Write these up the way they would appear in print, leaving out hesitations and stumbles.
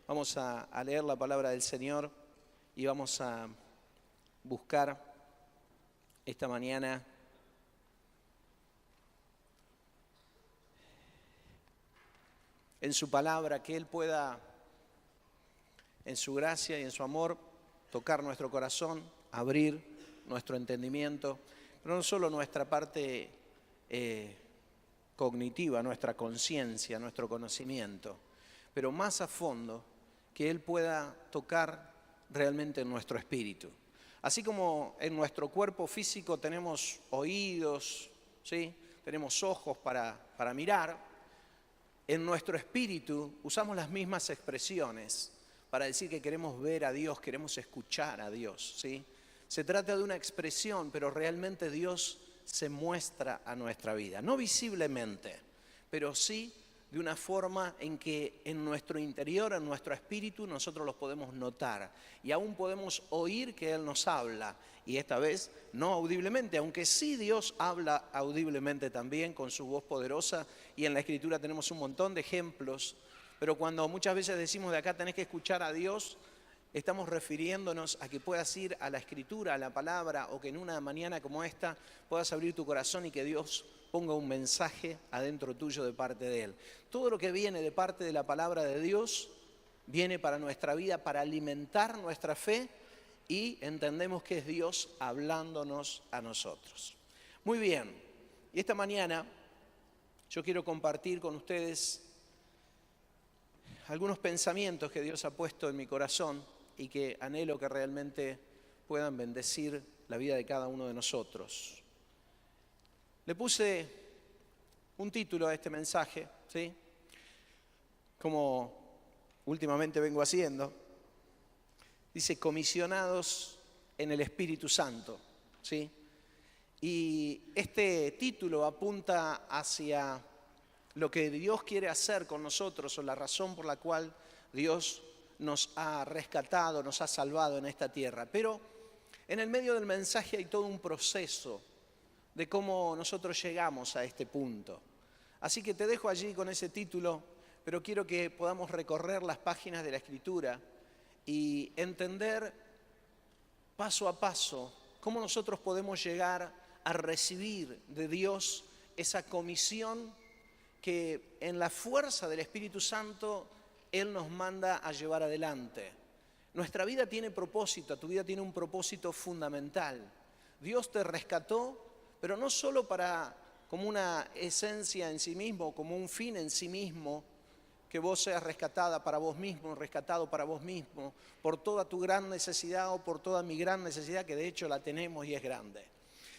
Vamos a leer la palabra del Señor y vamos a buscar esta mañana en su palabra que Él pueda, en su gracia y en su amor, tocar nuestro corazón, abrir nuestro entendimiento, pero no solo nuestra parte cognitiva, nuestra conciencia, nuestro conocimiento, pero más a fondo, que Él pueda tocar realmente en nuestro espíritu. Así como en nuestro cuerpo físico tenemos oídos, ¿sí? Tenemos ojos para mirar, en nuestro espíritu usamos las mismas expresiones para decir que queremos ver a Dios, queremos escuchar a Dios, ¿sí? Se trata de una expresión, pero realmente Dios se muestra a nuestra vida, no visiblemente, pero sí de una forma en que en nuestro interior, en nuestro espíritu, nosotros los podemos notar y aún podemos oír que Él nos habla, y esta vez no audiblemente, aunque sí Dios habla audiblemente también con su voz poderosa, y en la Escritura tenemos un montón de ejemplos, pero cuando muchas veces decimos de acá tenés que escuchar a Dios, estamos refiriéndonos a que puedas ir a la Escritura, a la palabra, o que en una mañana como esta puedas abrir tu corazón y que Dios ponga un mensaje adentro tuyo de parte de Él. Todo lo que viene de parte de la palabra de Dios viene para nuestra vida, para alimentar nuestra fe, y entendemos que es Dios hablándonos a nosotros. Muy bien, y esta mañana yo quiero compartir con ustedes algunos pensamientos que Dios ha puesto en mi corazón y que anhelo que realmente puedan bendecir la vida de cada uno de nosotros. Le puse un título a este mensaje, ¿sí? Como últimamente vengo haciendo. Dice, comisionados en el Espíritu Santo, ¿sí? Y este título apunta hacia lo que Dios quiere hacer con nosotros, o la razón por la cual Dios nos ha rescatado, nos ha salvado en esta tierra. Pero en el medio del mensaje hay todo un proceso de cómo nosotros llegamos a este punto. Así que te dejo allí con ese título, pero quiero que podamos recorrer las páginas de la Escritura y entender paso a paso cómo nosotros podemos llegar a recibir de Dios esa comisión que en la fuerza del Espíritu Santo Él nos manda a llevar adelante. Nuestra vida tiene propósito, tu vida tiene un propósito fundamental. Dios te rescató, pero no solo como una esencia en sí mismo, como un fin en sí mismo, que vos seas rescatada para vos mismo, rescatado para vos mismo, por toda tu gran necesidad o por toda mi gran necesidad, que de hecho la tenemos y es grande.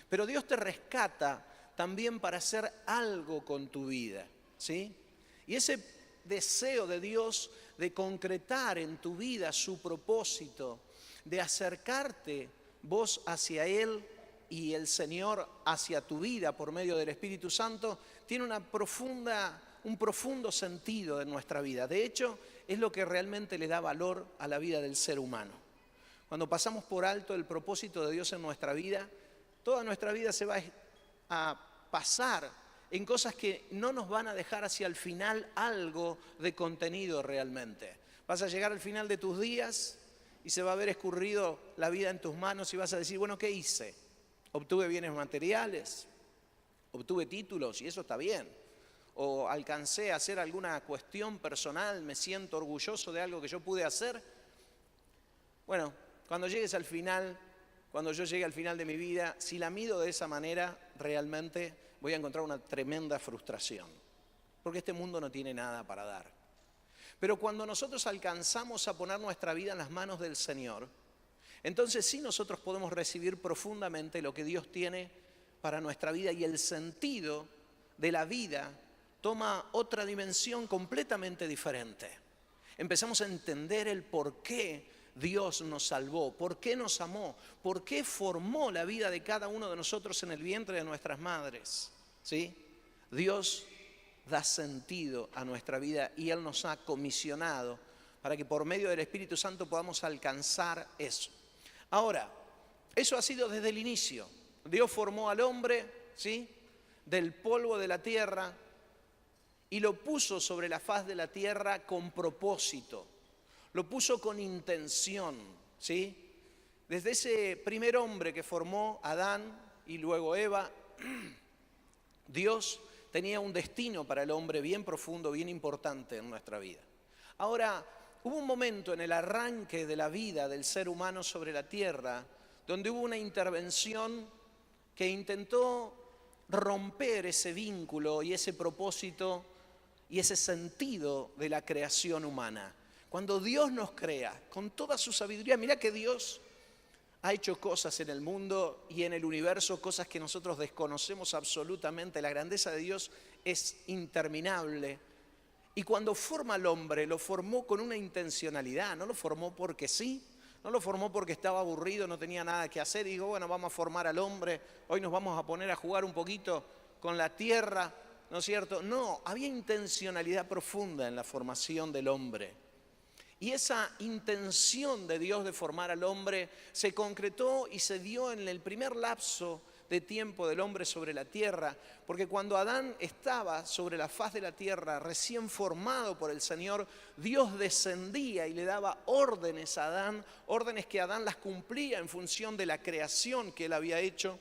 Pero Dios te rescata también para hacer algo con tu vida, ¿sí? Y ese deseo de Dios de concretar en tu vida su propósito, de acercarte vos hacia Él y el Señor hacia tu vida por medio del Espíritu Santo, tiene un profundo sentido en nuestra vida. De hecho, es lo que realmente le da valor a la vida del ser humano. Cuando pasamos por alto el propósito de Dios en nuestra vida, toda nuestra vida se va a pasar en cosas que no nos van a dejar hacia el final algo de contenido realmente. Vas a llegar al final de tus días y se va a haber escurrido la vida en tus manos y vas a decir, bueno, ¿qué hice? Obtuve bienes materiales, obtuve títulos y eso está bien. O alcancé a hacer alguna cuestión personal, me siento orgulloso de algo que yo pude hacer. Bueno, cuando llegues al final, cuando yo llegue al final de mi vida, si la mido de esa manera, realmente voy a encontrar una tremenda frustración, porque este mundo no tiene nada para dar. Pero cuando nosotros alcanzamos a poner nuestra vida en las manos del Señor, entonces sí nosotros podemos recibir profundamente lo que Dios tiene para nuestra vida, y el sentido de la vida toma otra dimensión completamente diferente. Empezamos a entender el por qué Dios nos salvó, por qué nos amó, por qué formó la vida de cada uno de nosotros en el vientre de nuestras madres, ¿sí? Dios da sentido a nuestra vida y Él nos ha comisionado para que por medio del Espíritu Santo podamos alcanzar eso. Ahora, eso ha sido desde el inicio. Dios formó al hombre, ¿sí?, del polvo de la tierra y lo puso sobre la faz de la tierra con propósito. lo puso con intención, ¿sí? Desde ese primer hombre que formó Adán y luego Eva, Dios tenía un destino para el hombre bien profundo, bien importante en nuestra vida. Ahora, hubo un momento en el arranque de la vida del ser humano sobre la tierra donde hubo una intervención que intentó romper ese vínculo y ese propósito y ese sentido de la creación humana. Cuando Dios nos crea con toda su sabiduría, mira que Dios ha hecho cosas en el mundo y en el universo, cosas que nosotros desconocemos absolutamente. La grandeza de Dios es interminable. Y cuando forma al hombre, lo formó con una intencionalidad, no lo formó porque sí, no lo formó porque estaba aburrido, no tenía nada que hacer y dijo, bueno, vamos a formar al hombre, hoy nos vamos a poner a jugar un poquito con la tierra, ¿no es cierto? No, había intencionalidad profunda en la formación del hombre. Y esa intención de Dios de formar al hombre se concretó y se dio en el primer lapso de tiempo del hombre sobre la tierra, porque cuando Adán estaba sobre la faz de la tierra, recién formado por el Señor, Dios descendía y le daba órdenes a Adán, órdenes que Adán las cumplía en función de la creación que él había hecho,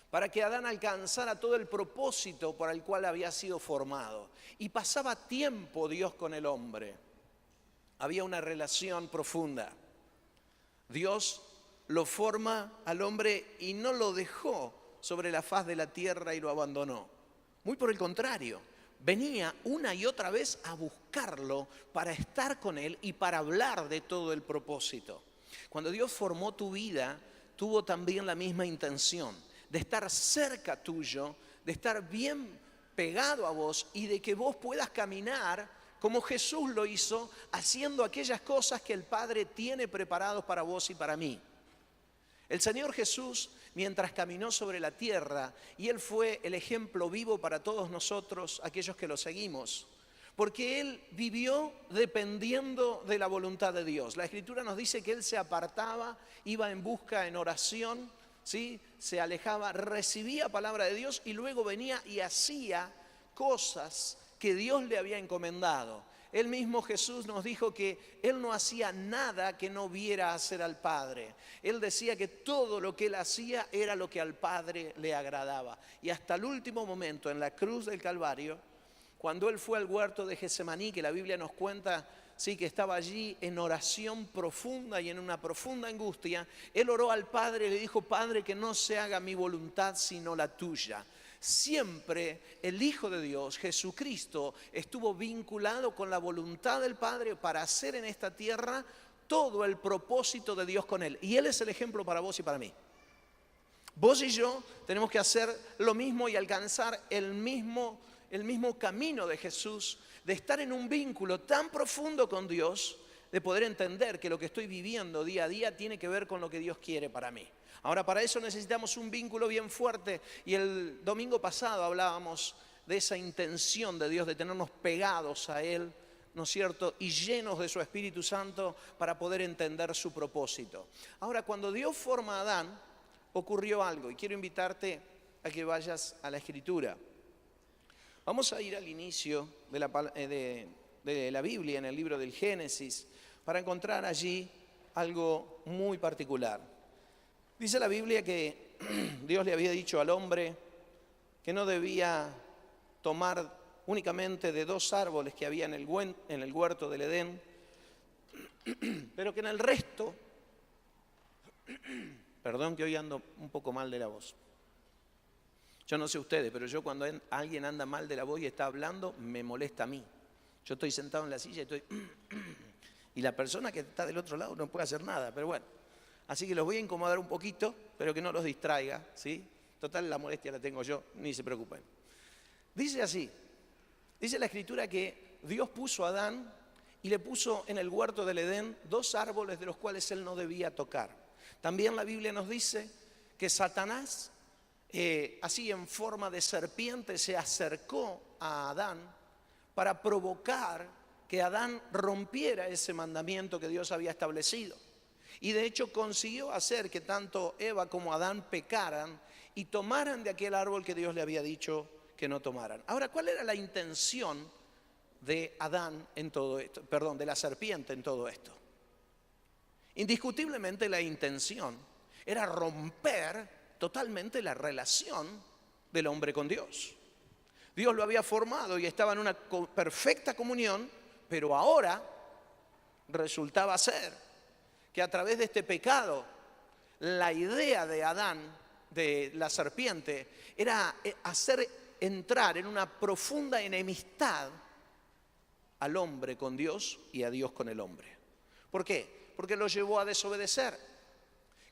para que Adán alcanzara todo el propósito por el cual había sido formado. Y pasaba tiempo Dios con el hombre. Había una relación profunda. Dios lo forma al hombre y no lo dejó sobre la faz de la tierra y lo abandonó. Muy por el contrario, venía una y otra vez a buscarlo para estar con él y para hablar de todo el propósito. Cuando Dios formó tu vida, tuvo también la misma intención, de estar cerca tuyo, de estar bien pegado a vos y de que vos puedas caminar como Jesús lo hizo, haciendo aquellas cosas que el Padre tiene preparados para vos y para mí. El Señor Jesús, mientras caminó sobre la tierra, y Él fue el ejemplo vivo para todos nosotros, aquellos que lo seguimos, porque Él vivió dependiendo de la voluntad de Dios. La Escritura nos dice que Él se apartaba, iba en busca en oración, ¿sí? Se alejaba, recibía palabra de Dios y luego venía y hacía cosas que Dios le había encomendado. Él mismo Jesús nos dijo que Él no hacía nada que no viera hacer al Padre. Él decía que todo lo que Él hacía era lo que al Padre le agradaba. Y hasta el último momento, en la cruz del Calvario, cuando Él fue al huerto de Getsemaní, que la Biblia nos cuenta, sí, que estaba allí en oración profunda y en una profunda angustia, Él oró al Padre y le dijo, Padre, que no se haga mi voluntad sino la tuya. Siempre el Hijo de Dios, Jesucristo, estuvo vinculado con la voluntad del Padre para hacer en esta tierra todo el propósito de Dios con Él. Y Él es el ejemplo para vos y para mí. Vos y yo tenemos que hacer lo mismo y alcanzar el mismo camino de Jesús, de estar en un vínculo tan profundo con Dios, de poder entender que lo que estoy viviendo día a día tiene que ver con lo que Dios quiere para mí. Ahora, para eso necesitamos un vínculo bien fuerte y el domingo pasado hablábamos de esa intención de Dios de tenernos pegados a Él, ¿no es cierto? Y llenos de su Espíritu Santo para poder entender su propósito. Ahora, cuando Dios forma a Adán, ocurrió algo y quiero invitarte a que vayas a la Escritura. Vamos a ir al inicio de la Biblia, en el libro del Génesis, para encontrar allí algo muy particular. Dice la Biblia que Dios le había dicho al hombre que no debía tomar únicamente de 2 árboles que había en el huerto del Edén, pero que en el resto, perdón que hoy ando un poco mal de la voz. Yo no sé ustedes, pero yo cuando alguien anda mal de la voz y está hablando, me molesta a mí. Yo estoy sentado en la silla y estoy... y la persona que está del otro lado no puede hacer nada, pero bueno. Así que los voy a incomodar un poquito, pero que no los distraiga, ¿sí? Total, la molestia la tengo yo, ni se preocupen. Dice así, dice la Escritura que Dios puso a Adán y le puso en el huerto del Edén 2 árboles de los cuales él no debía tocar. También la Biblia nos dice que Satanás, así en forma de serpiente, se acercó a Adán para provocar que Adán rompiera ese mandamiento que Dios había establecido. Y de hecho consiguió hacer que tanto Eva como Adán pecaran y tomaran de aquel árbol que Dios le había dicho que no tomaran. Ahora, ¿cuál era la intención de Adán en todo esto, perdón, de la serpiente en todo esto. Indiscutiblemente la intención era romper totalmente la relación del hombre con Dios. Dios lo había formado y estaba en una perfecta comunión, pero ahora resultaba ser que a través de este pecado, la idea de Adán, de la serpiente, era hacer entrar en una profunda enemistad al hombre con Dios y a Dios con el hombre. ¿Por qué? Porque lo llevó a desobedecer.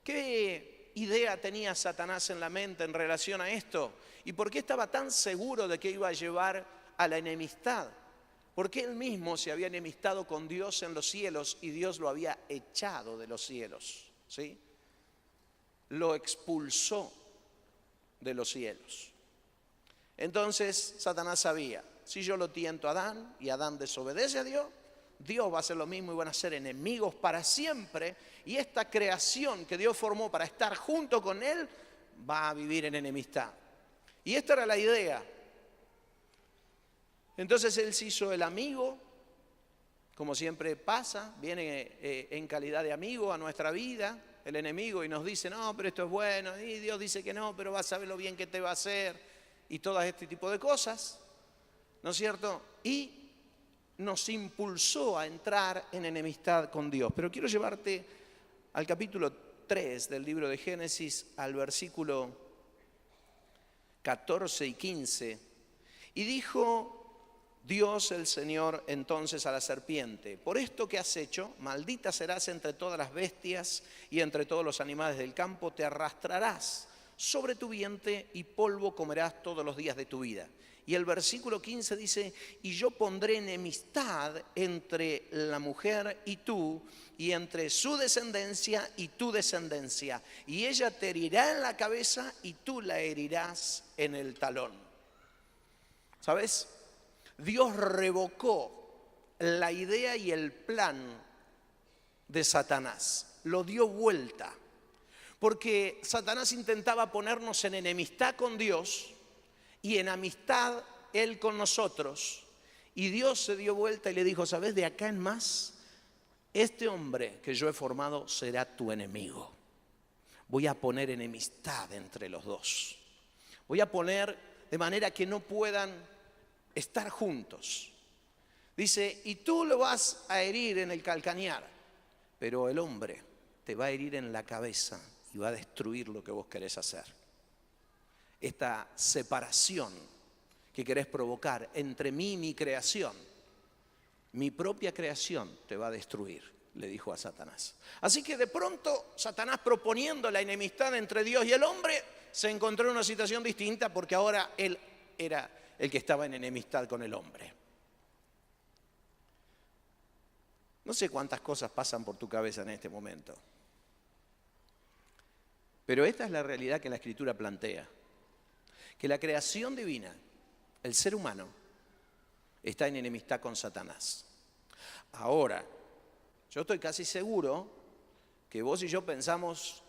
¿Qué idea tenía Satanás en la mente en relación a esto? ¿Y por qué estaba tan seguro de que iba a llevar a la enemistad? Porque él mismo se había enemistado con Dios en los cielos y Dios lo había echado de los cielos, ¿sí? Lo expulsó de los cielos. Entonces Satanás sabía, si yo lo tiento a Adán y Adán desobedece a Dios, Dios va a hacer lo mismo y van a ser enemigos para siempre. Y esta creación que Dios formó para estar junto con Él va a vivir en enemistad. Y esta era la idea. Entonces Él se hizo el amigo, como siempre pasa, viene en calidad de amigo a nuestra vida, el enemigo, y nos dice, no, pero esto es bueno, y Dios dice que no, pero vas a ver lo bien que te va a hacer, y todo este tipo de cosas, ¿no es cierto? Y nos impulsó a entrar en enemistad con Dios. Pero quiero llevarte al capítulo 3 del libro de Génesis, al versículo 14 y 15. Y dijo Dios el Señor entonces a la serpiente, por esto que has hecho, maldita serás entre todas las bestias y entre todos los animales del campo, te arrastrarás sobre tu vientre y polvo comerás todos los días de tu vida. Y el versículo 15 dice, y yo pondré enemistad entre la mujer y tú, y entre su descendencia y tu descendencia. Y ella te herirá en la cabeza y tú la herirás en el talón. ¿Sabes? Dios revocó la idea y el plan de Satanás. Lo dio vuelta. Porque Satanás intentaba ponernos en enemistad con Dios y en amistad Él con nosotros. Y Dios se dio vuelta y le dijo, ¿sabes? De acá en más, este hombre que yo he formado será tu enemigo. Voy a poner enemistad entre los dos. Voy a poner de manera que no puedan estar juntos. Dice, y tú lo vas a herir en el calcañar, pero el hombre te va a herir en la cabeza y va a destruir lo que vos querés hacer. Esta separación que querés provocar entre mí y mi creación, mi propia creación te va a destruir, le dijo a Satanás. Así que de pronto Satanás, proponiendo la enemistad entre Dios y el hombre, se encontró en una situación distinta porque ahora él era el que estaba en enemistad con el hombre. No sé cuántas cosas pasan por tu cabeza en este momento, pero esta es la realidad que la Escritura plantea. Que la creación divina, el ser humano, está en enemistad con Satanás. Ahora, yo estoy casi seguro que vos y yo pensamos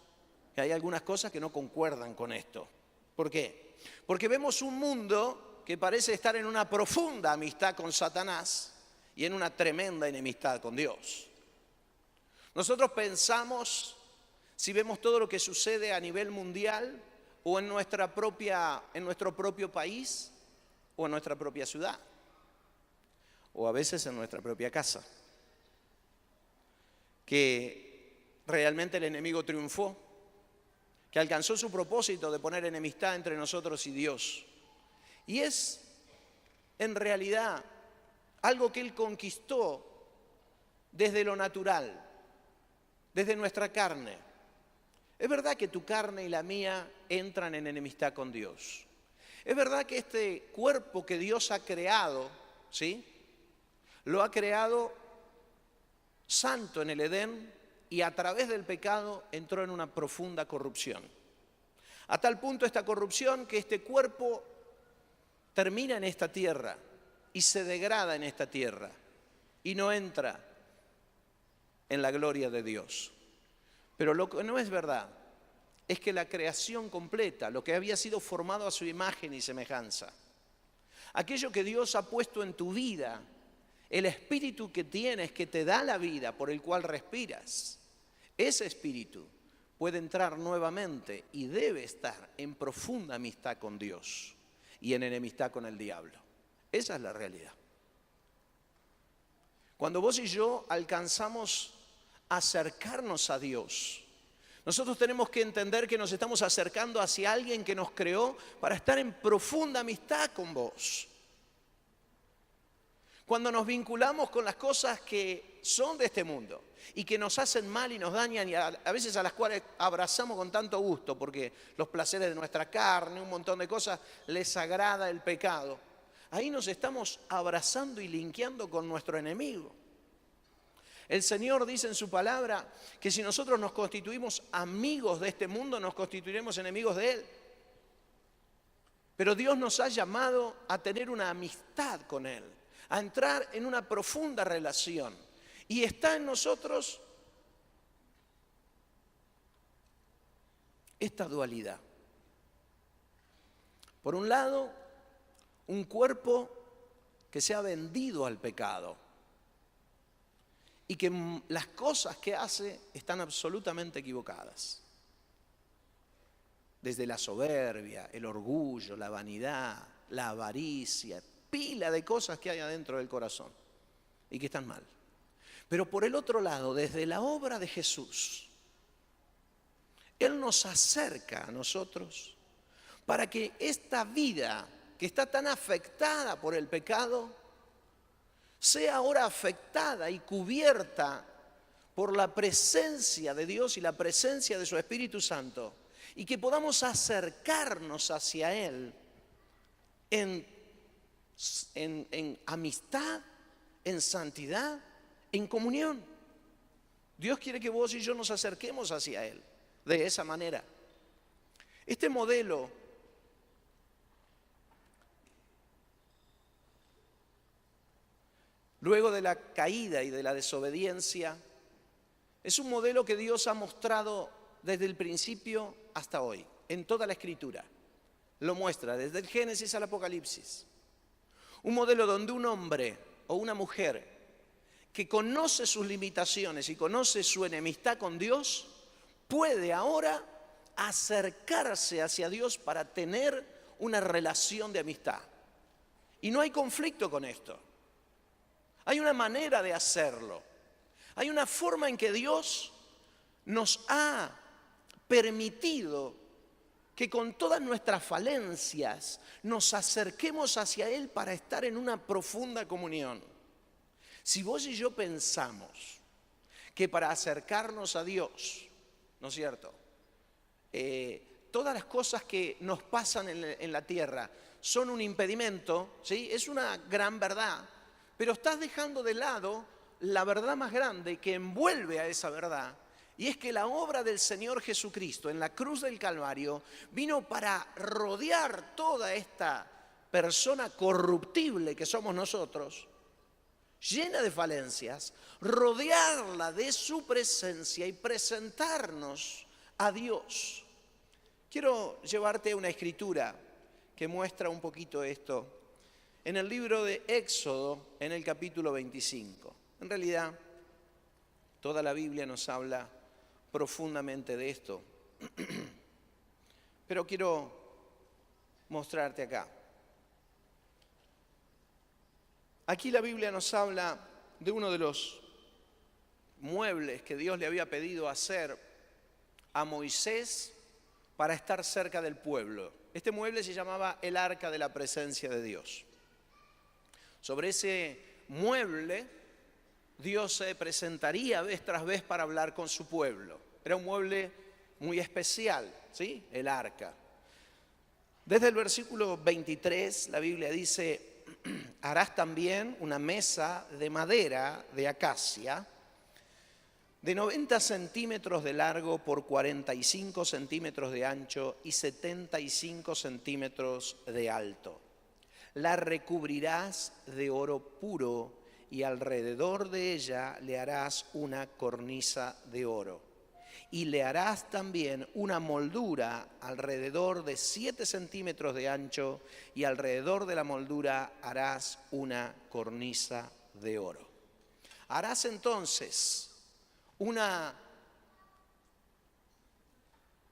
que hay algunas cosas que no concuerdan con esto. ¿Por qué? Porque vemos un mundo que parece estar en una profunda amistad con Satanás y en una tremenda enemistad con Dios. Nosotros pensamos, si vemos todo lo que sucede a nivel mundial, o en nuestro propio país, o en nuestra propia ciudad, o a veces en nuestra propia casa, que realmente el enemigo triunfó, que alcanzó su propósito de poner enemistad entre nosotros y Dios. Y es, en realidad, algo que Él conquistó desde lo natural, desde nuestra carne. Es verdad que tu carne y la mía entran en enemistad con Dios. Es verdad que este cuerpo que Dios ha creado, ¿sí? Lo ha creado santo en el Edén y a través del pecado entró en una profunda corrupción. A tal punto esta corrupción que este cuerpo termina en esta tierra y se degrada en esta tierra y no entra en la gloria de Dios. Pero lo que no es verdad es que la creación completa, lo que había sido formado a su imagen y semejanza, aquello que Dios ha puesto en tu vida El espíritu que tienes, que te da la vida, por el cual respiras, ese espíritu puede entrar nuevamente y debe estar en profunda amistad con Dios y en enemistad con el diablo. Esa es la realidad. Cuando vos y yo alcanzamos a acercarnos a Dios, nosotros tenemos que entender que nos estamos acercando hacia alguien que nos creó para estar en profunda amistad con vos. Cuando nos vinculamos con las cosas que son de este mundo y que nos hacen mal y nos dañan y a veces a las cuales abrazamos con tanto gusto porque los placeres de nuestra carne, un montón de cosas, les agrada el pecado. Ahí nos estamos abrazando y linkeando con nuestro enemigo. El Señor dice en su palabra que si nosotros nos constituimos amigos de este mundo, nos constituiremos enemigos de Él. Pero Dios nos ha llamado a tener una amistad con Él, a entrar en una profunda relación. Y está en nosotros esta dualidad. Por un lado, un cuerpo que se ha vendido al pecado y que las cosas que hace están absolutamente equivocadas. Desde la soberbia, el orgullo, la vanidad, la avaricia, pila de cosas que hay adentro del corazón y que están mal. Pero por el otro lado, desde la obra de Jesús, Él nos acerca a nosotros para que esta vida que está tan afectada por el pecado sea ahora afectada y cubierta por la presencia de Dios y la presencia de su Espíritu Santo, y que podamos acercarnos hacia Él en amistad, en santidad, en comunión. Dios quiere que vos y yo nos acerquemos hacia Él de esa manera. Este modelo luego de la caída y de la desobediencia, es un modelo que Dios ha mostrado desde el principio hasta hoy, en toda la Escritura. Lo muestra desde el Génesis al Apocalipsis. Un modelo donde un hombre o una mujer que conoce sus limitaciones y conoce su enemistad con Dios, puede ahora acercarse hacia Dios para tener una relación de amistad. Y no hay conflicto con esto. Hay una manera de hacerlo. Hay una forma en que Dios nos ha permitido que con todas nuestras falencias nos acerquemos hacia Él para estar en una profunda comunión. Si vos y yo pensamos que para acercarnos a Dios, ¿no es cierto?, todas las cosas que nos pasan en la tierra son un impedimento, ¿sí? Es una gran verdad. Pero estás dejando de lado la verdad más grande que envuelve a esa verdad, y es que la obra del Señor Jesucristo en la cruz del Calvario vino para rodear toda esta persona corruptible que somos nosotros, llena de falencias, rodearla de su presencia y presentarnos a Dios. Quiero llevarte a una escritura que muestra un poquito esto. En el libro de Éxodo, en el capítulo 25. En realidad, toda la Biblia nos habla profundamente de esto. Pero quiero mostrarte acá. Aquí la Biblia nos habla de uno de los muebles que Dios le había pedido hacer a Moisés para estar cerca del pueblo. Este mueble se llamaba el Arca de la Presencia de Dios. Sobre ese mueble, Dios se presentaría vez tras vez para hablar con su pueblo. Era un mueble muy especial, ¿sí? El arca. Desde el versículo 23, la Biblia dice: harás también una mesa de madera de acacia, de 90 centímetros de largo por 45 centímetros de ancho y 75 centímetros de alto. La recubrirás de oro puro y alrededor de ella le harás una cornisa de oro. Y le harás también una moldura alrededor de 7 centímetros de ancho y alrededor de la moldura harás una cornisa de oro. Harás entonces una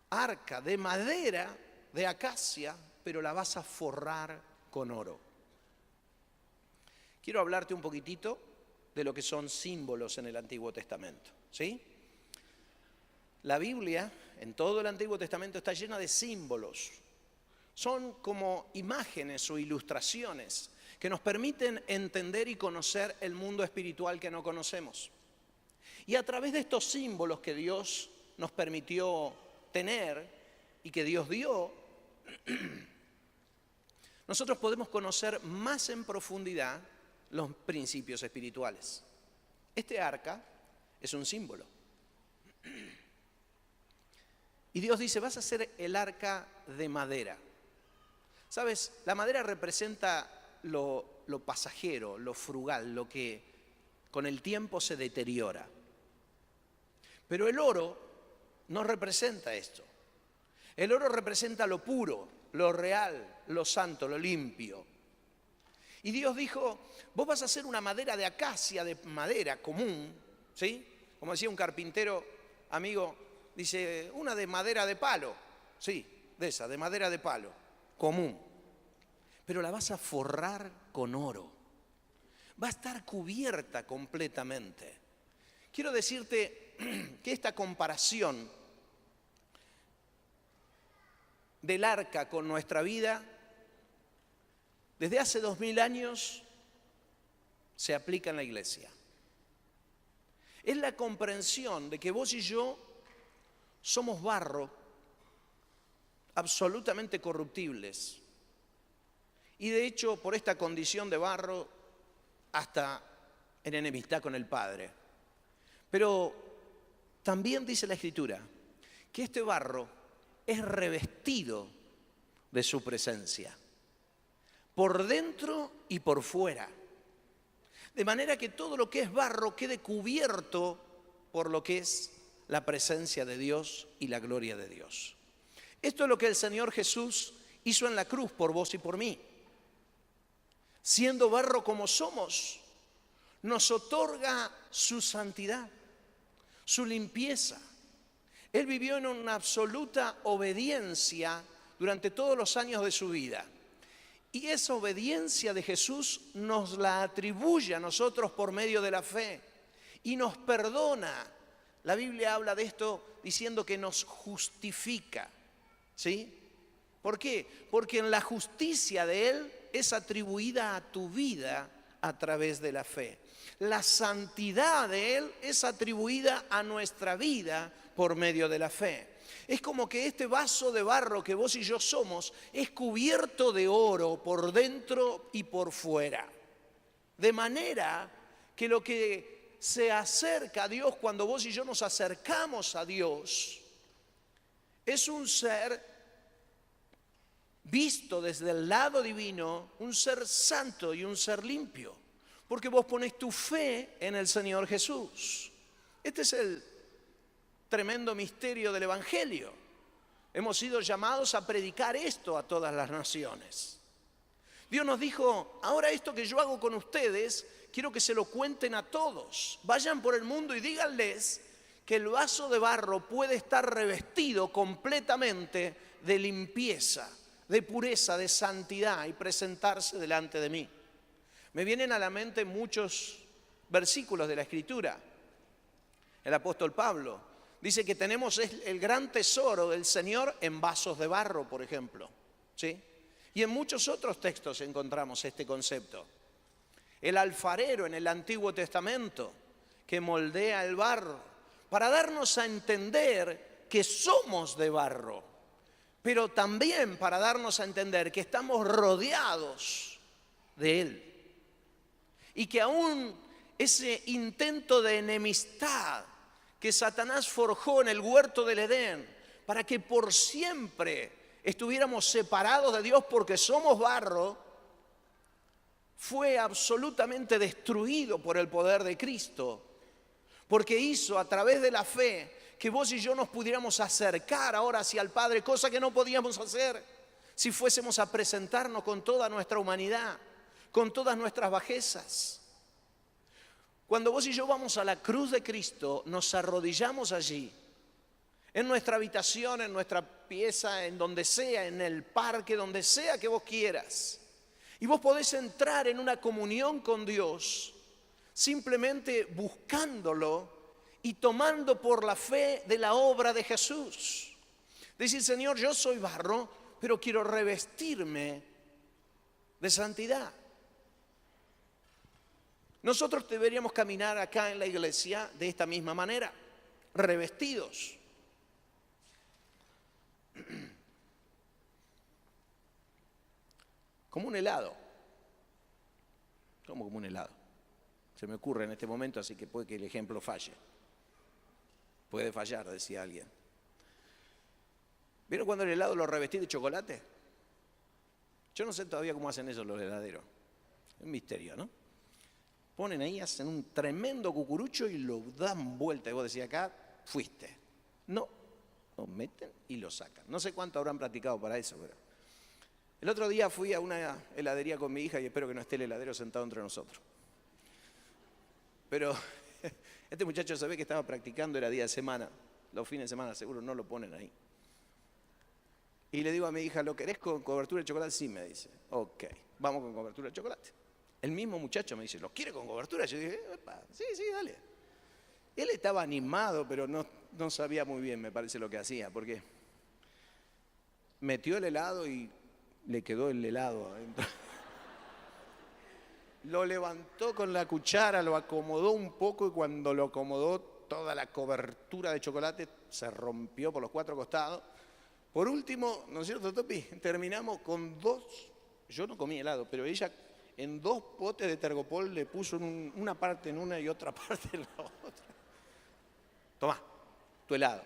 arca de madera de acacia, pero la vas a forrar con oro. Quiero hablarte un poquitito de lo que son símbolos en el Antiguo Testamento, ¿sí? La Biblia, en todo el Antiguo Testamento, está llena de símbolos. Son como imágenes o ilustraciones que nos permiten entender y conocer el mundo espiritual que no conocemos. Y a través de estos símbolos que Dios nos permitió tener y que Dios dio, nosotros podemos conocer más en profundidad los principios espirituales. Este arca es un símbolo. Y Dios dice, vas a hacer el arca de madera. ¿Sabes? La madera representa lo pasajero, lo frugal, lo que con el tiempo se deteriora. Pero el oro no representa esto. El oro representa lo puro, lo real, lo santo, lo limpio. Y Dios dijo, vos vas a hacer una madera de acacia, de madera común, ¿sí? Como decía un carpintero amigo, dice, una de madera de palo, sí, de esa, de madera de palo, común. Pero la vas a forrar con oro. Va a estar cubierta completamente. Quiero decirte que esta comparación del arca con nuestra vida, desde hace 2000 años se aplica en la iglesia. Es la comprensión de que vos y yo somos barro, absolutamente corruptibles. Y de hecho, por esta condición de barro, hasta en enemistad con el Padre. Pero también dice la Escritura que este barro es revestido de su presencia, por dentro y por fuera. De manera que todo lo que es barro quede cubierto por lo que es la presencia de Dios y la gloria de Dios. Esto es lo que el Señor Jesús hizo en la cruz por vos y por mí. Siendo barro como somos, nos otorga su santidad, su limpieza. Él vivió en una absoluta obediencia durante todos los años de su vida. Y esa obediencia de Jesús nos la atribuye a nosotros por medio de la fe y nos perdona. La Biblia habla de esto diciendo que nos justifica, ¿sí? ¿Por qué? Porque en la justicia de Él es atribuida a tu vida a través de la fe. La santidad de Él es atribuida a nuestra vida por medio de la fe. Es como que este vaso de barro que vos y yo somos es cubierto de oro por dentro y por fuera. De manera que lo que se acerca a Dios cuando vos y yo nos acercamos a Dios es un ser visto desde el lado divino, un ser santo y un ser limpio, porque vos pones tu fe en el Señor Jesús. Este es el tremendo misterio del Evangelio. Hemos sido llamados a predicar esto a todas las naciones. Dios nos dijo, ahora esto que yo hago con ustedes, quiero que se lo cuenten a todos. Vayan por el mundo y díganles que el vaso de barro puede estar revestido completamente de limpieza, de pureza, de santidad y presentarse delante de mí. Me vienen a la mente muchos versículos de la Escritura. El apóstol Pablo dice que tenemos el gran tesoro del Señor en vasos de barro, por ejemplo, ¿sí? Y en muchos otros textos encontramos este concepto. El alfarero en el Antiguo Testamento que moldea el barro para darnos a entender que somos de barro, pero también para darnos a entender que estamos rodeados de Él. Y que aún ese intento de enemistad que Satanás forjó en el huerto del Edén para que por siempre estuviéramos separados de Dios porque somos barro, fue absolutamente destruido por el poder de Cristo, porque hizo a través de la fe que vos y yo nos pudiéramos acercar ahora hacia el Padre, cosa que no podíamos hacer si fuésemos a presentarnos con toda nuestra humanidad, con todas nuestras bajezas. Cuando vos y yo vamos a la cruz de Cristo, nos arrodillamos allí, en nuestra habitación, en nuestra pieza, en donde sea, en el parque, donde sea que vos quieras. Y vos podés entrar en una comunión con Dios simplemente buscándolo y tomando por la fe de la obra de Jesús. Decir, Señor, yo soy barro, pero quiero revestirme de santidad. Nosotros deberíamos caminar acá en la iglesia de esta misma manera, revestidos. Como un helado. ¿Cómo como un helado? Se me ocurre en este momento, así que puede que el ejemplo falle. Puede fallar, decía alguien. ¿Vieron cuando el helado lo revestí de chocolate? Yo no sé todavía cómo hacen eso los heladeros. Es un misterio, ¿no? Ponen ahí, hacen un tremendo cucurucho y lo dan vuelta. Y vos decís, acá fuiste. No, lo meten y lo sacan. No sé cuánto habrán practicado para eso, pero... El otro día fui a una heladería con mi hija y espero que no esté el heladero sentado entre nosotros. Pero este muchacho se ve que estaba practicando, era día de semana. Los fines de semana seguro no lo ponen ahí. Y le digo a mi hija, ¿lo querés con cobertura de chocolate? Sí, me dice. Ok, vamos con cobertura de chocolate. El mismo muchacho me dice, ¿lo quiere con cobertura? Yo dije, sí, dale. Él estaba animado, pero no sabía muy bien, me parece, lo que hacía, porque metió el helado y le quedó el helado adentro. Lo levantó con la cuchara, lo acomodó un poco y cuando lo acomodó, toda la cobertura de chocolate se rompió por los 4 costados. Por último, ¿no es cierto, Topi? Terminamos con 2, yo no comí helado, pero ella en 2 potes de tergopol le puso una parte en una y otra parte en la otra. Tomá, tu helado.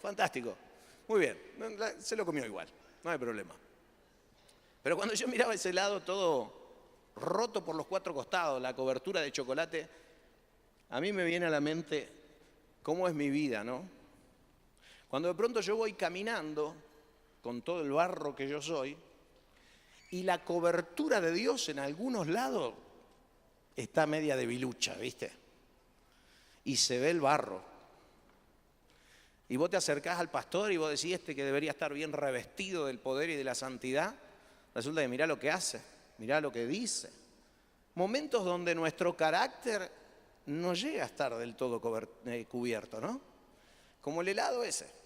Fantástico. Muy bien, se lo comió igual, no hay problema. Pero cuando yo miraba ese helado todo roto por los 4 costados, la cobertura de chocolate, a mí me viene a la mente cómo es mi vida, ¿no? Cuando de pronto yo voy caminando con todo el barro que yo soy y la cobertura de Dios en algunos lados está media debilucha, ¿viste? Y se ve el barro. Y vos te acercás al pastor y vos decís, que debería estar bien revestido del poder y de la santidad, resulta que mirá lo que hace, mirá lo que dice. Momentos donde nuestro carácter no llega a estar del todo cubierto, ¿no? Como el helado ese.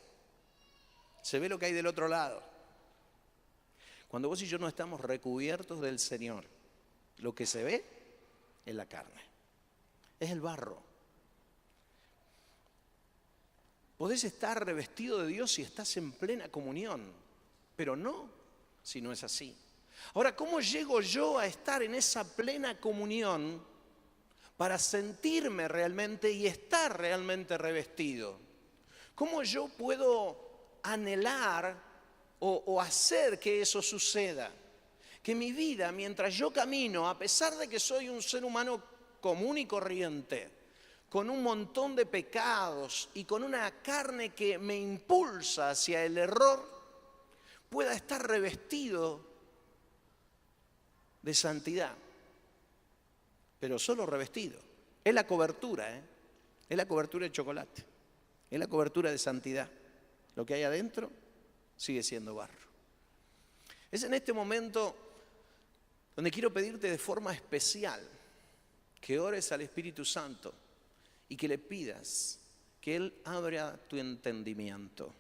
Se ve lo que hay del otro lado. Cuando vos y yo no estamos recubiertos del Señor, lo que se ve es la carne, es el barro. Podés estar revestido de Dios si estás en plena comunión, pero no si no es así. Ahora, ¿cómo llego yo a estar en esa plena comunión para sentirme realmente y estar realmente revestido? ¿Cómo yo puedo anhelar o hacer que eso suceda? Que mi vida, mientras yo camino, a pesar de que soy un ser humano común y corriente, con un montón de pecados y con una carne que me impulsa hacia el error, pueda estar revestido de santidad. Pero solo revestido. Es la cobertura, es la cobertura de chocolate, es la cobertura de santidad. Lo que hay adentro sigue siendo barro. Es en este momento donde quiero pedirte de forma especial que ores al Espíritu Santo y que le pidas que Él abra tu entendimiento,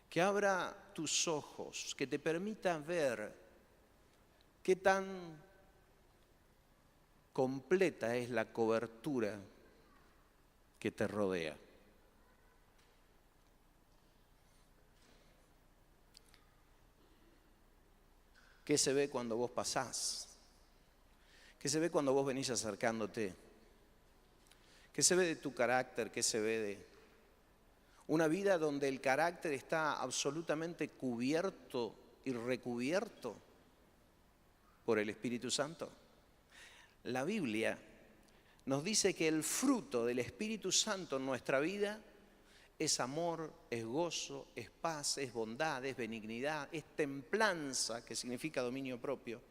que abra tus ojos, que te permita ver qué tan completa es la cobertura que te rodea. ¿Qué se ve cuando vos pasás? ¿Qué se ve cuando vos venís acercándote? ¿Qué se ve de tu carácter? ¿Qué se ve de una vida donde el carácter está absolutamente cubierto y recubierto por el Espíritu Santo? La Biblia nos dice que el fruto del Espíritu Santo en nuestra vida es amor, es gozo, es paz, es bondad, es benignidad, es templanza, que significa dominio propio.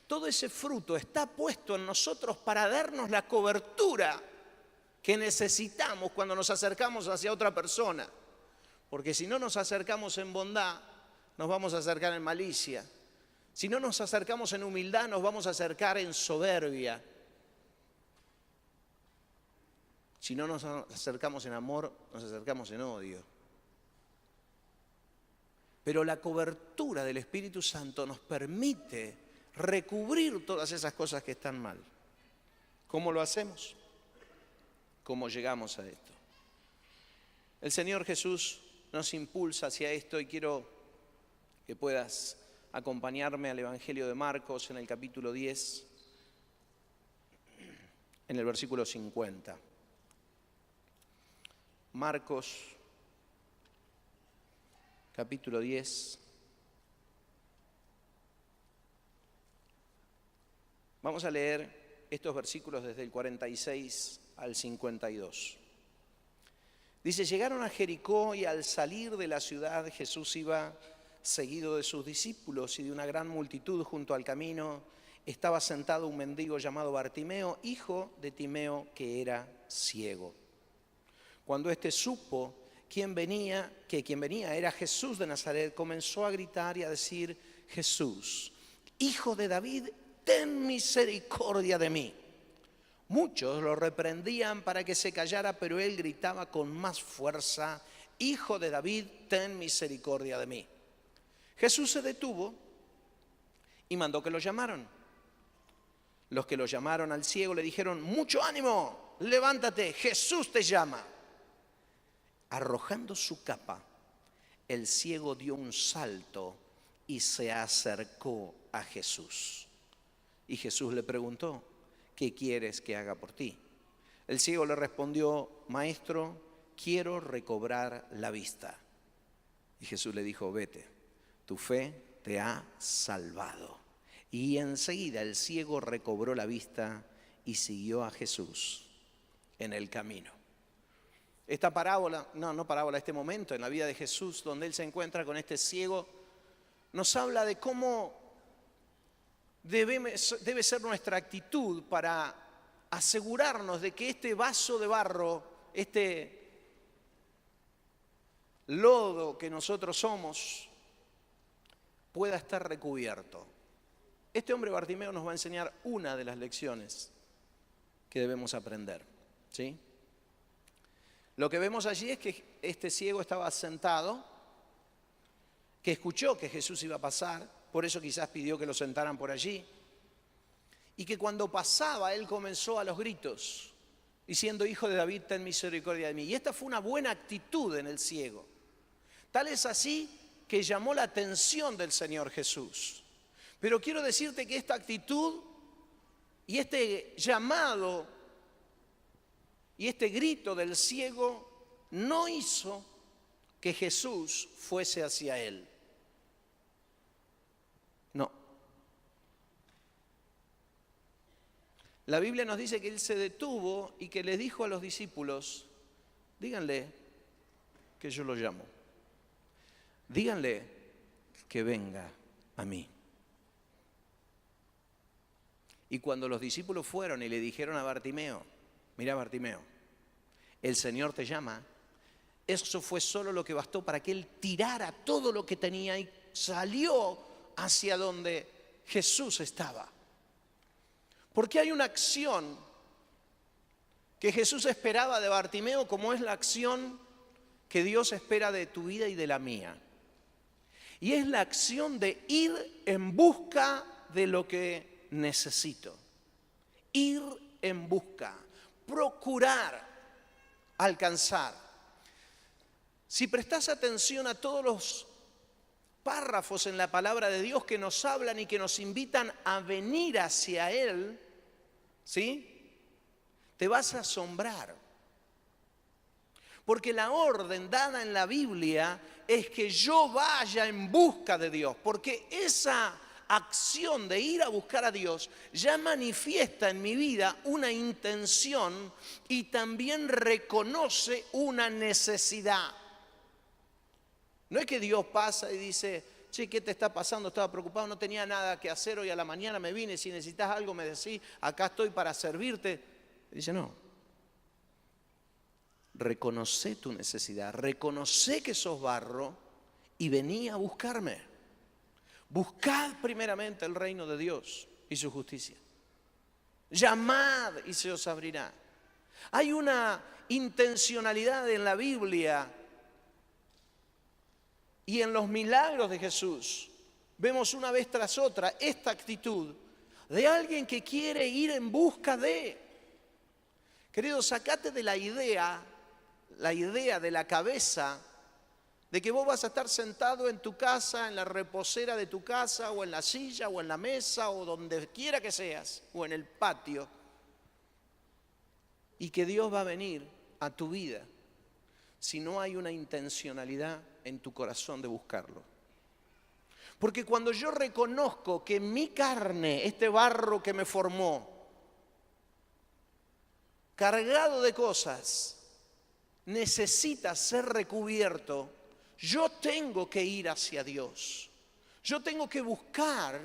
Todo ese fruto está puesto en nosotros para darnos la cobertura que necesitamos cuando nos acercamos hacia otra persona. Porque si no nos acercamos en bondad, nos vamos a acercar en malicia. Si no nos acercamos en humildad, nos vamos a acercar en soberbia. Si no nos acercamos en amor, nos acercamos en odio. Pero la cobertura del Espíritu Santo nos permite recubrir todas esas cosas que están mal. ¿Cómo lo hacemos? ¿Cómo llegamos a esto? El Señor Jesús nos impulsa hacia esto y quiero que puedas acompañarme al Evangelio de Marcos en el capítulo 10, en el versículo 50. Marcos, capítulo 10. Vamos a leer estos versículos desde el 46 al 52. Dice, llegaron a Jericó y al salir de la ciudad Jesús iba seguido de sus discípulos y de una gran multitud. Junto al camino estaba sentado un mendigo llamado Bartimeo, hijo de Timeo, que era ciego. Cuando éste supo que quien venía era Jesús de Nazaret, comenzó a gritar y a decir, Jesús, Hijo de David, ten misericordia de mí. Muchos lo reprendían para que se callara, pero él gritaba con más fuerza, Hijo de David, ten misericordia de mí. Jesús se detuvo y mandó que lo llamaron. Los que lo llamaron al ciego le dijeron, mucho ánimo, levántate, Jesús te llama. Arrojando su capa, el ciego dio un salto y se acercó a Jesús. Y Jesús le preguntó, ¿qué quieres que haga por ti? El ciego le respondió, Maestro, quiero recobrar la vista. Y Jesús le dijo, vete, tu fe te ha salvado. Y enseguida el ciego recobró la vista y siguió a Jesús en el camino. Esta parábola, este momento en la vida de Jesús donde Él se encuentra con este ciego, nos habla de cómo debe ser nuestra actitud para asegurarnos de que este vaso de barro, este lodo que nosotros somos, pueda estar recubierto. Este hombre Bartimeo nos va a enseñar una de las lecciones que debemos aprender, ¿sí? Lo que vemos allí es que este ciego estaba sentado, que escuchó que Jesús iba a pasar, por eso quizás pidió que lo sentaran por allí, y que cuando pasaba él comenzó a los gritos, diciendo, Hijo de David, ten misericordia de mí. Y esta fue una buena actitud en el ciego. Tal es así que llamó la atención del Señor Jesús. Pero quiero decirte que esta actitud y este llamado y este grito del ciego no hizo que Jesús fuese hacia él. No. La Biblia nos dice que él se detuvo y que le dijo a los discípulos, díganle que yo lo llamo. Díganle que venga a mí. Y cuando los discípulos fueron y le dijeron a Bartimeo, mira Bartimeo, el Señor te llama, eso fue solo lo que bastó para que él tirara todo lo que tenía y salió hacia donde Jesús estaba. Porque hay una acción que Jesús esperaba de Bartimeo, como es la acción que Dios espera de tu vida y de la mía. Y es la acción de ir en busca de lo que necesito. Ir en busca, procurar alcanzar. Si prestas atención a todos los párrafos en la palabra de Dios que nos hablan y que nos invitan a venir hacia Él, ¿sí? Te vas a asombrar. Porque la orden dada en la Biblia es que yo vaya en busca de Dios. Porque esa acción de ir a buscar a Dios ya manifiesta en mi vida una intención y también reconoce una necesidad. No es que Dios pasa y dice, che, ¿qué te está pasando? Estaba preocupado, no tenía nada que hacer, hoy a la mañana me vine, si necesitas algo me decís, acá estoy para servirte. Dice, no. Reconoce tu necesidad, reconoce que sos barro y vení a buscarme. Buscad primeramente el reino de Dios y su justicia. Llamad y se os abrirá. Hay una intencionalidad en la Biblia y en los milagros de Jesús. Vemos una vez tras otra esta actitud de alguien que quiere ir en busca de. Queridos, sacate de la idea de la cabeza de que vos vas a estar sentado en tu casa, en la reposera de tu casa, o en la silla, o en la mesa, o donde quiera que seas, o en el patio, y que Dios va a venir a tu vida si no hay una intencionalidad en tu corazón de buscarlo. Porque cuando yo reconozco que mi carne, este barro que me formó, cargado de cosas, necesita ser recubierto, yo tengo que ir hacia Dios. Yo tengo que buscar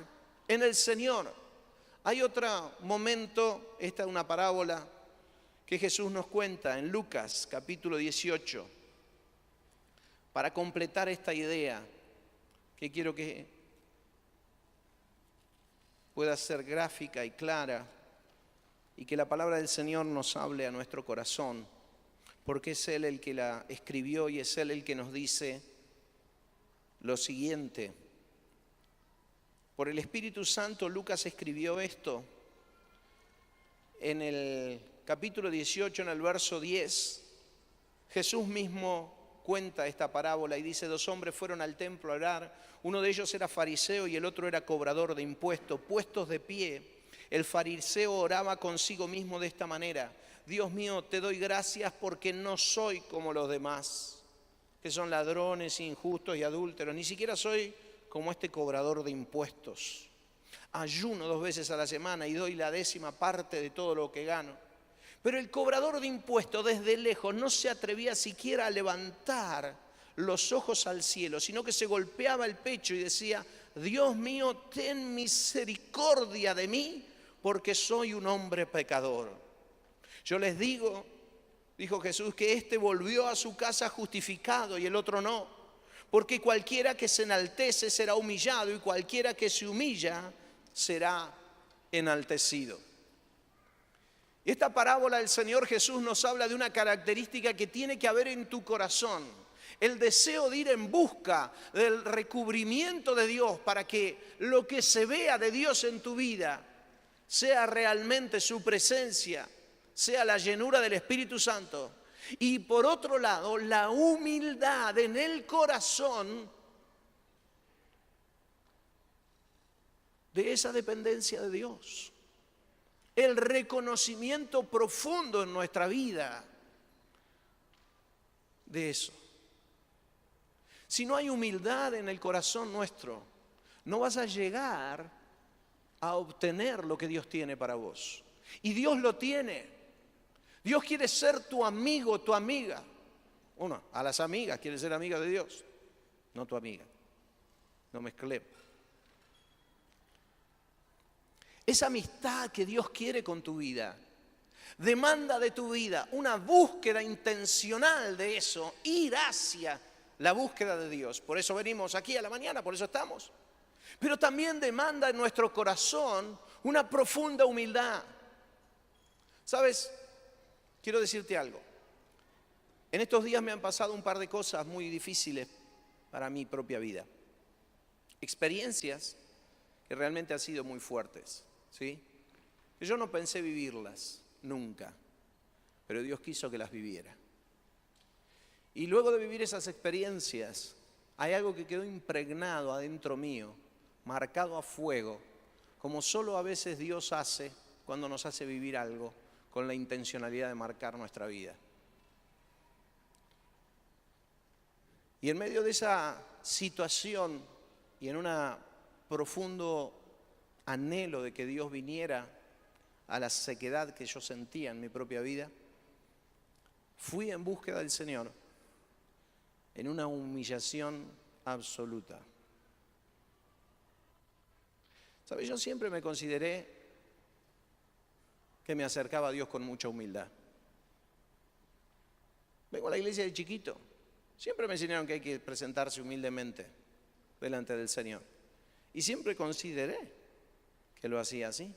en el Señor. Hay otro momento, esta es una parábola que Jesús nos cuenta en Lucas capítulo 18, para completar esta idea que quiero que pueda ser gráfica y clara y que la palabra del Señor nos hable a nuestro corazón, porque es Él el que la escribió y es Él el que nos dice lo siguiente. Por el Espíritu Santo Lucas escribió esto en el capítulo 18, en el verso 10. Jesús mismo cuenta esta parábola y dice: 2 hombres fueron al templo a orar, uno de ellos era fariseo y el otro era cobrador de impuestos. Puestos de pie, el fariseo oraba consigo mismo de esta manera: Dios mío, te doy gracias porque no soy como los demás, que son ladrones, injustos y adúlteros, ni siquiera soy como este cobrador de impuestos. Ayuno 2 veces a la semana y doy la 10ª parte de todo lo que gano. Pero el cobrador de impuestos desde lejos no se atrevía siquiera a levantar los ojos al cielo, sino que se golpeaba el pecho y decía: Dios mío, ten misericordia de mí, porque soy un hombre pecador. Yo les digo, dijo Jesús, que este volvió a su casa justificado y el otro no, porque cualquiera que se enaltece será humillado y cualquiera que se humilla será enaltecido. Esta parábola del Señor Jesús nos habla de una característica que tiene que haber en tu corazón: el deseo de ir en busca del recubrimiento de Dios para que lo que se vea de Dios en tu vida sea realmente su presencia, sea la llenura del Espíritu Santo. Y por otro lado, la humildad en el corazón de esa dependencia de Dios. El reconocimiento profundo en nuestra vida de eso. Si no hay humildad en el corazón nuestro, no vas a llegar a obtener lo que Dios tiene para vos. Y Dios lo tiene. Dios quiere ser tu amigo, tu amiga. Uno, a las amigas quiere ser amiga de Dios, no tu amiga. No mezclemos. Esa amistad que Dios quiere con tu vida demanda de tu vida una búsqueda intencional de eso, ir hacia la búsqueda de Dios. Por eso venimos aquí a la mañana, por eso estamos. Pero también demanda en nuestro corazón una profunda humildad. ¿Sabes? Quiero decirte algo. En estos días me han pasado un par de cosas muy difíciles para mi propia vida. Experiencias que realmente han sido muy fuertes, ¿sí? Yo no pensé vivirlas nunca, pero Dios quiso que las viviera. Y luego de vivir esas experiencias, hay algo que quedó impregnado adentro mío, marcado a fuego, como solo a veces Dios hace cuando nos hace vivir algo con la intencionalidad de marcar nuestra vida. Y en medio de esa situación y en una profundo anhelo de que Dios viniera a la sequedad que yo sentía en mi propia vida, fui en búsqueda del Señor en una humillación absoluta. ¿Sabes? Yo siempre me consideré que me acercaba a Dios con mucha humildad. Vengo a la iglesia de chiquito. Siempre me enseñaron que hay que presentarse humildemente delante del Señor. Y siempre consideré que lo hacía así.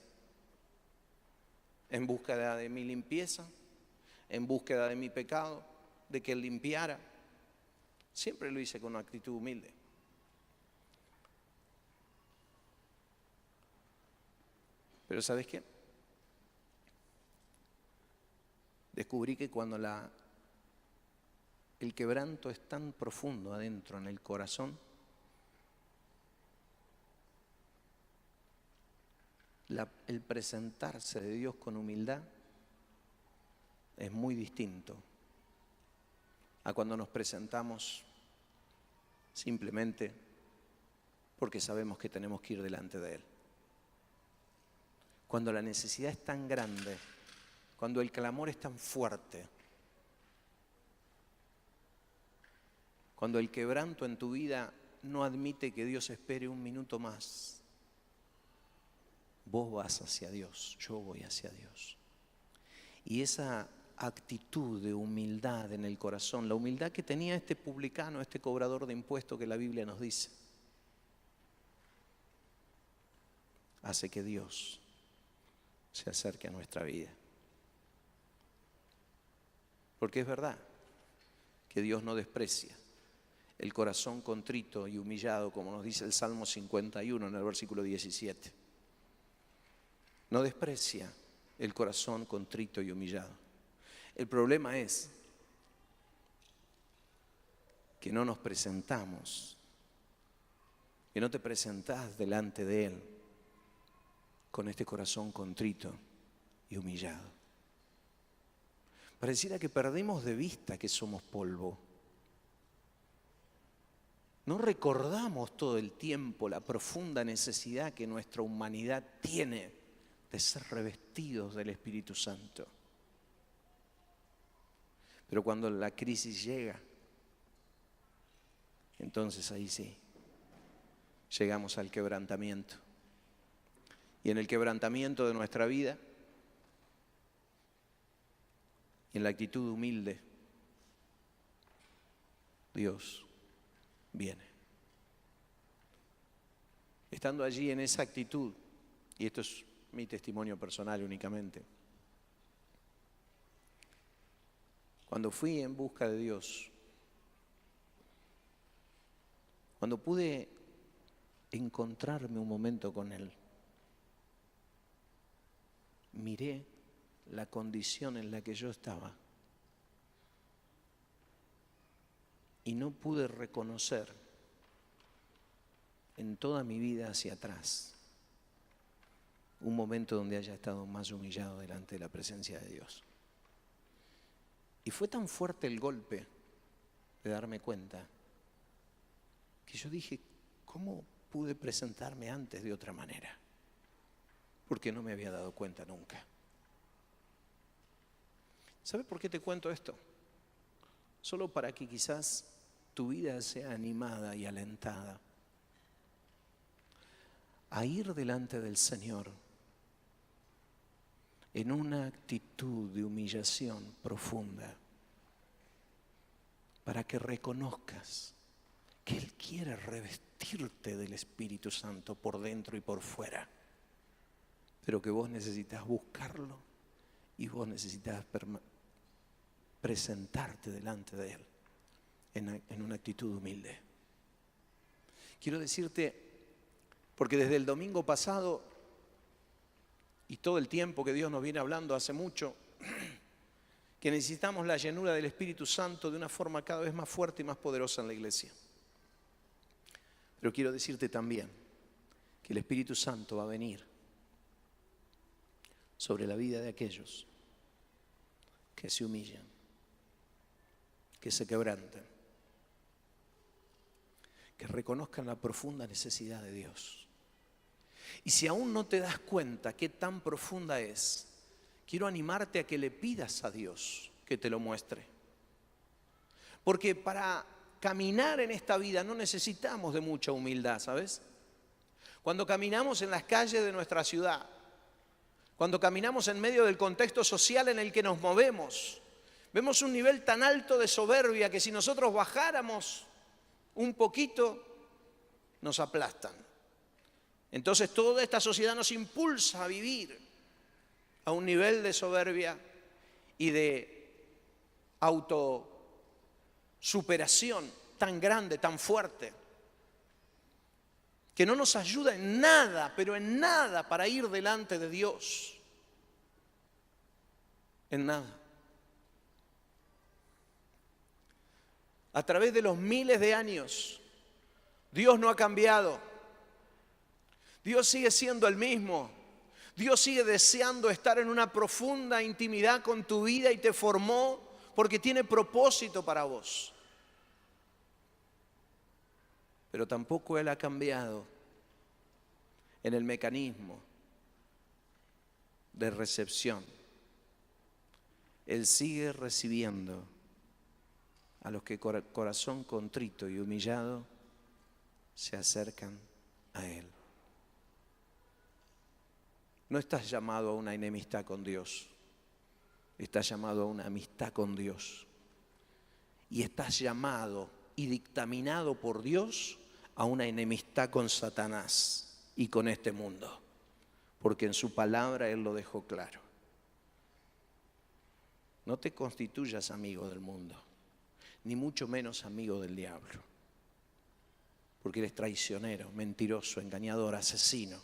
En búsqueda de mi limpieza, en búsqueda de mi pecado, de que Él limpiara. Siempre lo hice con una actitud humilde. Pero ¿sabes qué? Descubrí que cuando el quebranto es tan profundo adentro en el corazón, el presentarse de Dios con humildad es muy distinto a cuando nos presentamos simplemente porque sabemos que tenemos que ir delante de Él. Cuando la necesidad es tan grande, cuando el clamor es tan fuerte, cuando el quebranto en tu vida no admite que Dios espere un minuto más, vos vas hacia Dios, yo voy hacia Dios. Y esa actitud de humildad en el corazón, la humildad que tenía este publicano, este cobrador de impuestos que la Biblia nos dice, hace que Dios se acerque a nuestra vida. Porque es verdad que Dios no desprecia el corazón contrito y humillado, como nos dice el Salmo 51 en el versículo 17. No desprecia el corazón contrito y humillado. El problema es que no nos presentamos, que no te presentás delante de Él con este corazón contrito y humillado. Pareciera que perdemos de vista que somos polvo. No recordamos todo el tiempo la profunda necesidad que nuestra humanidad tiene de ser revestidos del Espíritu Santo. Pero cuando la crisis llega, entonces ahí sí, llegamos al quebrantamiento. Y en el quebrantamiento de nuestra vida, y en la actitud humilde, Dios viene. Estando allí en esa actitud, y esto es mi testimonio personal únicamente, cuando fui en busca de Dios, cuando pude encontrarme un momento con Él, miré la condición en la que yo estaba y no pude reconocer en toda mi vida hacia atrás un momento donde haya estado más humillado delante de la presencia de Dios. Y fue tan fuerte el golpe de darme cuenta que yo dije, ¿cómo pude presentarme antes de otra manera? Porque no me había dado cuenta nunca. ¿Sabes por qué te cuento esto? Solo para que quizás tu vida sea animada y alentada a ir delante del Señor en una actitud de humillación profunda, para que reconozcas que Él quiere revestirte del Espíritu Santo por dentro y por fuera, pero que vos necesitas buscarlo y vos necesitas presentarte delante de Él en una actitud humilde. Quiero decirte, porque desde el domingo pasado y todo el tiempo que Dios nos viene hablando hace mucho, que necesitamos la llenura del Espíritu Santo de una forma cada vez más fuerte y más poderosa en la iglesia. Pero quiero decirte también que el Espíritu Santo va a venir sobre la vida de aquellos que se humillan, que se quebrantan, que reconozcan la profunda necesidad de Dios Y si aún no te das cuenta qué tan profunda es, quiero animarte a que le pidas a Dios que te lo muestre. Porque para caminar en esta vida no necesitamos de mucha humildad, ¿sabes? Cuando caminamos en las calles de nuestra ciudad, cuando caminamos en medio del contexto social en el que nos movemos, vemos un nivel tan alto de soberbia que si nosotros bajáramos un poquito, nos aplastan. Entonces toda esta sociedad nos impulsa a vivir a un nivel de soberbia y de autosuperación tan grande, tan fuerte, que no nos ayuda en nada, pero en nada para ir delante de Dios. En nada. A través de los miles de años, Dios no ha cambiado. Dios sigue siendo el mismo. Dios sigue deseando estar en una profunda intimidad con tu vida y te formó porque tiene propósito para vos. Pero tampoco Él ha cambiado en el mecanismo de recepción. Él sigue recibiendo a los que corazón contrito y humillado se acercan a Él. No estás llamado a una enemistad con Dios, estás llamado a una amistad con Dios. Y estás llamado y dictaminado por Dios a una enemistad con Satanás y con este mundo, porque en su palabra Él lo dejó claro. No te constituyas amigo del mundo, ni mucho menos amigo del diablo, porque eres traicionero, mentiroso, engañador, asesino.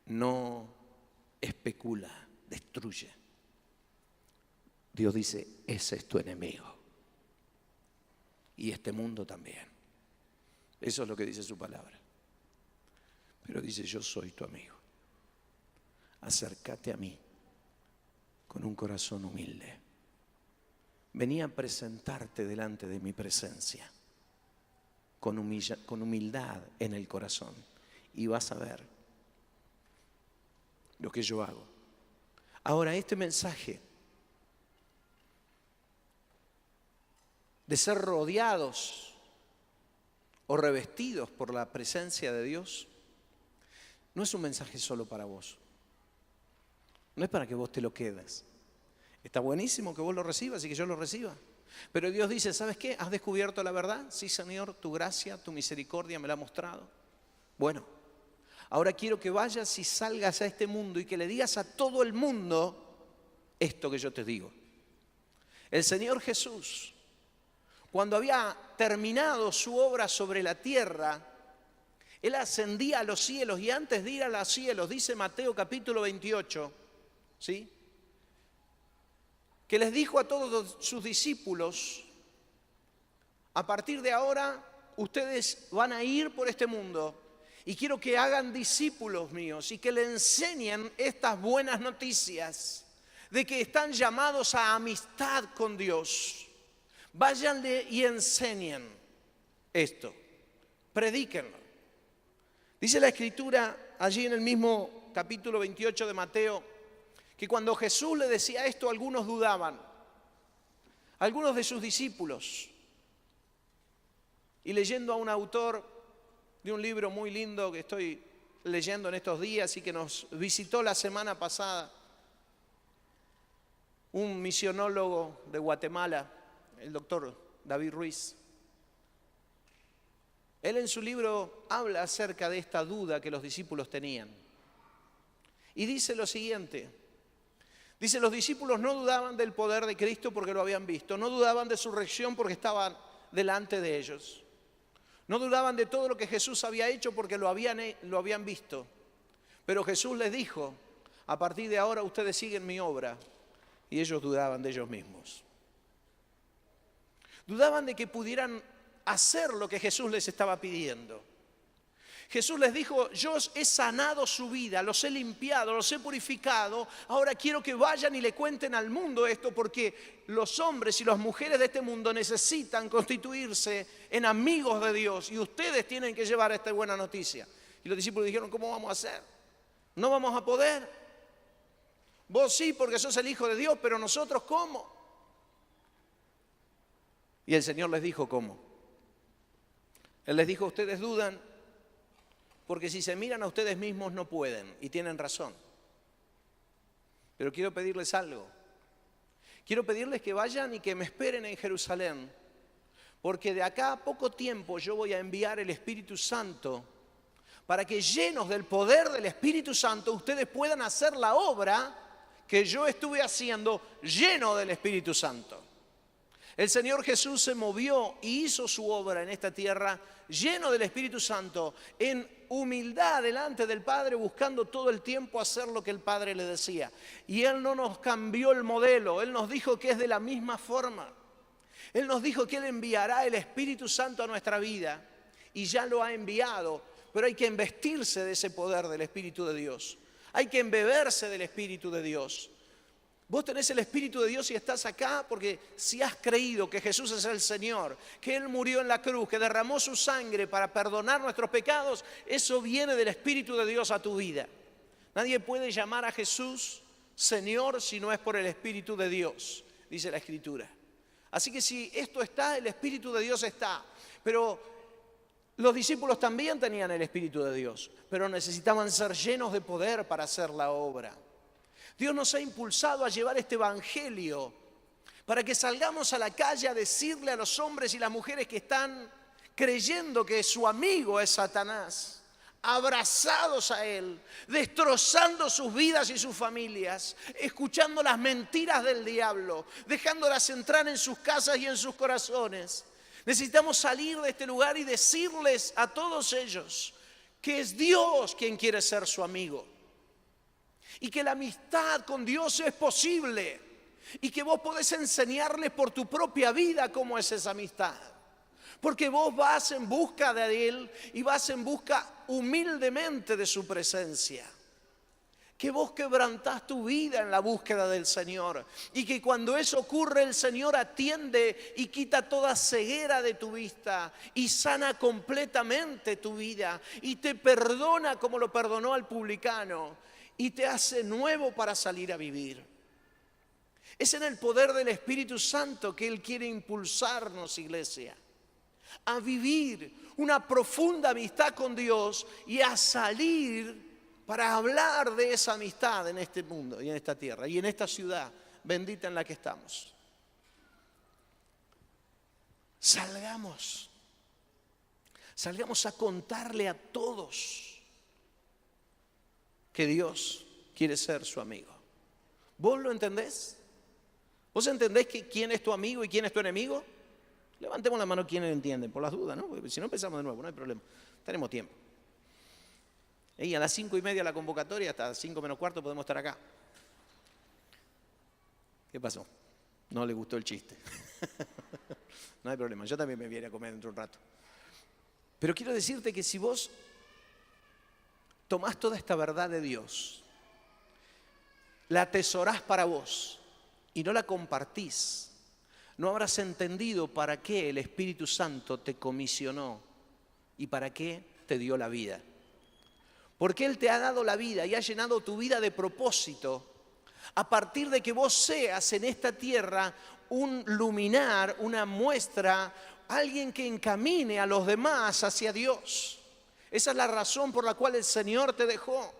No especula, destruye. Dios dice, ese es tu enemigo. Y este mundo también. Eso es lo que dice su palabra. Pero dice, yo soy tu amigo. Acércate a mí con un corazón humilde. Vení a presentarte delante de mi presencia con humildad en el corazón y vas a ver lo que yo hago. Ahora, este mensaje de ser rodeados o revestidos por la presencia de Dios no es un mensaje solo para vos. No es para que vos te lo quedes. Está buenísimo que vos lo recibas y que yo lo reciba. Pero Dios dice, ¿sabes qué? ¿Has descubierto la verdad? Sí, Señor, tu gracia, tu misericordia me la ha mostrado. Bueno, ahora quiero que vayas y salgas a este mundo y que le digas a todo el mundo esto que yo te digo. El Señor Jesús, cuando había terminado su obra sobre la tierra, Él ascendía a los cielos y antes de ir a los cielos, dice Mateo capítulo 28, ¿sí?, que les dijo a todos sus discípulos, a partir de ahora ustedes van a ir por este mundo y quiero que hagan discípulos míos y que le enseñen estas buenas noticias de que están llamados a amistad con Dios. Váyanle y enseñen esto, predíquenlo. Dice la Escritura allí en el mismo capítulo 28 de Mateo, que cuando Jesús le decía esto, algunos dudaban, algunos de sus discípulos. Y leyendo a un autor de un libro muy lindo que estoy leyendo en estos días y que nos visitó la semana pasada, un misionólogo de Guatemala, el doctor David Ruiz. Él en su libro habla acerca de esta duda que los discípulos tenían. Y dice lo siguiente. Dice, los discípulos no dudaban del poder de Cristo porque lo habían visto. No dudaban de su resurrección porque estaban delante de ellos. No dudaban de todo lo que Jesús había hecho porque lo habían visto. Pero Jesús les dijo, a partir de ahora ustedes siguen mi obra. Y ellos dudaban de ellos mismos. Dudaban de que pudieran hacer lo que Jesús les estaba pidiendo. Jesús les dijo, yo he sanado su vida, los he limpiado, los he purificado. Ahora quiero que vayan y le cuenten al mundo esto, porque los hombres y las mujeres de este mundo necesitan constituirse en amigos de Dios. Y ustedes tienen que llevar esta buena noticia. Y los discípulos dijeron, ¿cómo vamos a hacer? No vamos a poder. Vos sí, porque sos el Hijo de Dios, pero nosotros ¿cómo? Y el Señor les dijo, ¿cómo? Él les dijo, ustedes dudan, porque si se miran a ustedes mismos no pueden, y tienen razón. Pero quiero pedirles algo. Quiero pedirles que vayan y que me esperen en Jerusalén, porque de acá a poco tiempo yo voy a enviar el Espíritu Santo, para que llenos del poder del Espíritu Santo ustedes puedan hacer la obra que yo estuve haciendo lleno del Espíritu Santo. El Señor Jesús se movió y hizo su obra en esta tierra lleno del Espíritu Santo, en humildad delante del Padre, buscando todo el tiempo hacer lo que el Padre le decía. Y Él no nos cambió el modelo, Él nos dijo que es de la misma forma. Él nos dijo que Él enviará el Espíritu Santo a nuestra vida y ya lo ha enviado, pero hay que embestirse de ese poder del Espíritu de Dios. Hay que embeberse del Espíritu de Dios. Vos tenés el Espíritu de Dios y estás acá porque si has creído que Jesús es el Señor, que Él murió en la cruz, que derramó su sangre para perdonar nuestros pecados, eso viene del Espíritu de Dios a tu vida. Nadie puede llamar a Jesús Señor si no es por el Espíritu de Dios, dice la Escritura. Así que si esto está, el Espíritu de Dios está. Pero los discípulos también tenían el Espíritu de Dios, pero necesitaban ser llenos de poder para hacer la obra. Dios nos ha impulsado a llevar este evangelio para que salgamos a la calle a decirle a los hombres y las mujeres que están creyendo que su amigo es Satanás, abrazados a él, destrozando sus vidas y sus familias, escuchando las mentiras del diablo, dejándolas entrar en sus casas y en sus corazones. Necesitamos salir de este lugar y decirles a todos ellos que es Dios quien quiere ser su amigo. Y que la amistad con Dios es posible. Y que vos podés enseñarles por tu propia vida cómo es esa amistad. Porque vos vas en busca de Él y vas en busca humildemente de su presencia. Que vos quebrantás tu vida en la búsqueda del Señor. Y que cuando eso ocurre el Señor atiende y quita toda ceguera de tu vista. Y sana completamente tu vida. Y te perdona como lo perdonó al publicano. Y te hace nuevo para salir a vivir. Es en el poder del Espíritu Santo que Él quiere impulsarnos, iglesia, a vivir una profunda amistad con Dios y a salir para hablar de esa amistad en este mundo y en esta tierra y en esta ciudad bendita en la que estamos. Salgamos a contarle a todos que Dios quiere ser su amigo. ¿Vos lo entendés? ¿Vos entendés quién es tu amigo y quién es tu enemigo? Levantemos la mano quienes entienden, por las dudas, ¿no? Porque si no empezamos de nuevo, no hay problema. Tenemos tiempo. Y a las 5:30 la convocatoria, hasta 5 menos cuarto podemos estar acá. ¿Qué pasó? No le gustó el chiste. No hay problema, yo también me voy a ir a comer dentro de un rato. Pero quiero decirte que si vos tomás toda esta verdad de Dios, la atesorás para vos y no la compartís, no habrás entendido para qué el Espíritu Santo te comisionó y para qué te dio la vida. Porque Él te ha dado la vida y ha llenado tu vida de propósito a partir de que vos seas en esta tierra un luminar, una muestra, alguien que encamine a los demás hacia Dios. Esa es la razón por la cual el Señor te dejó.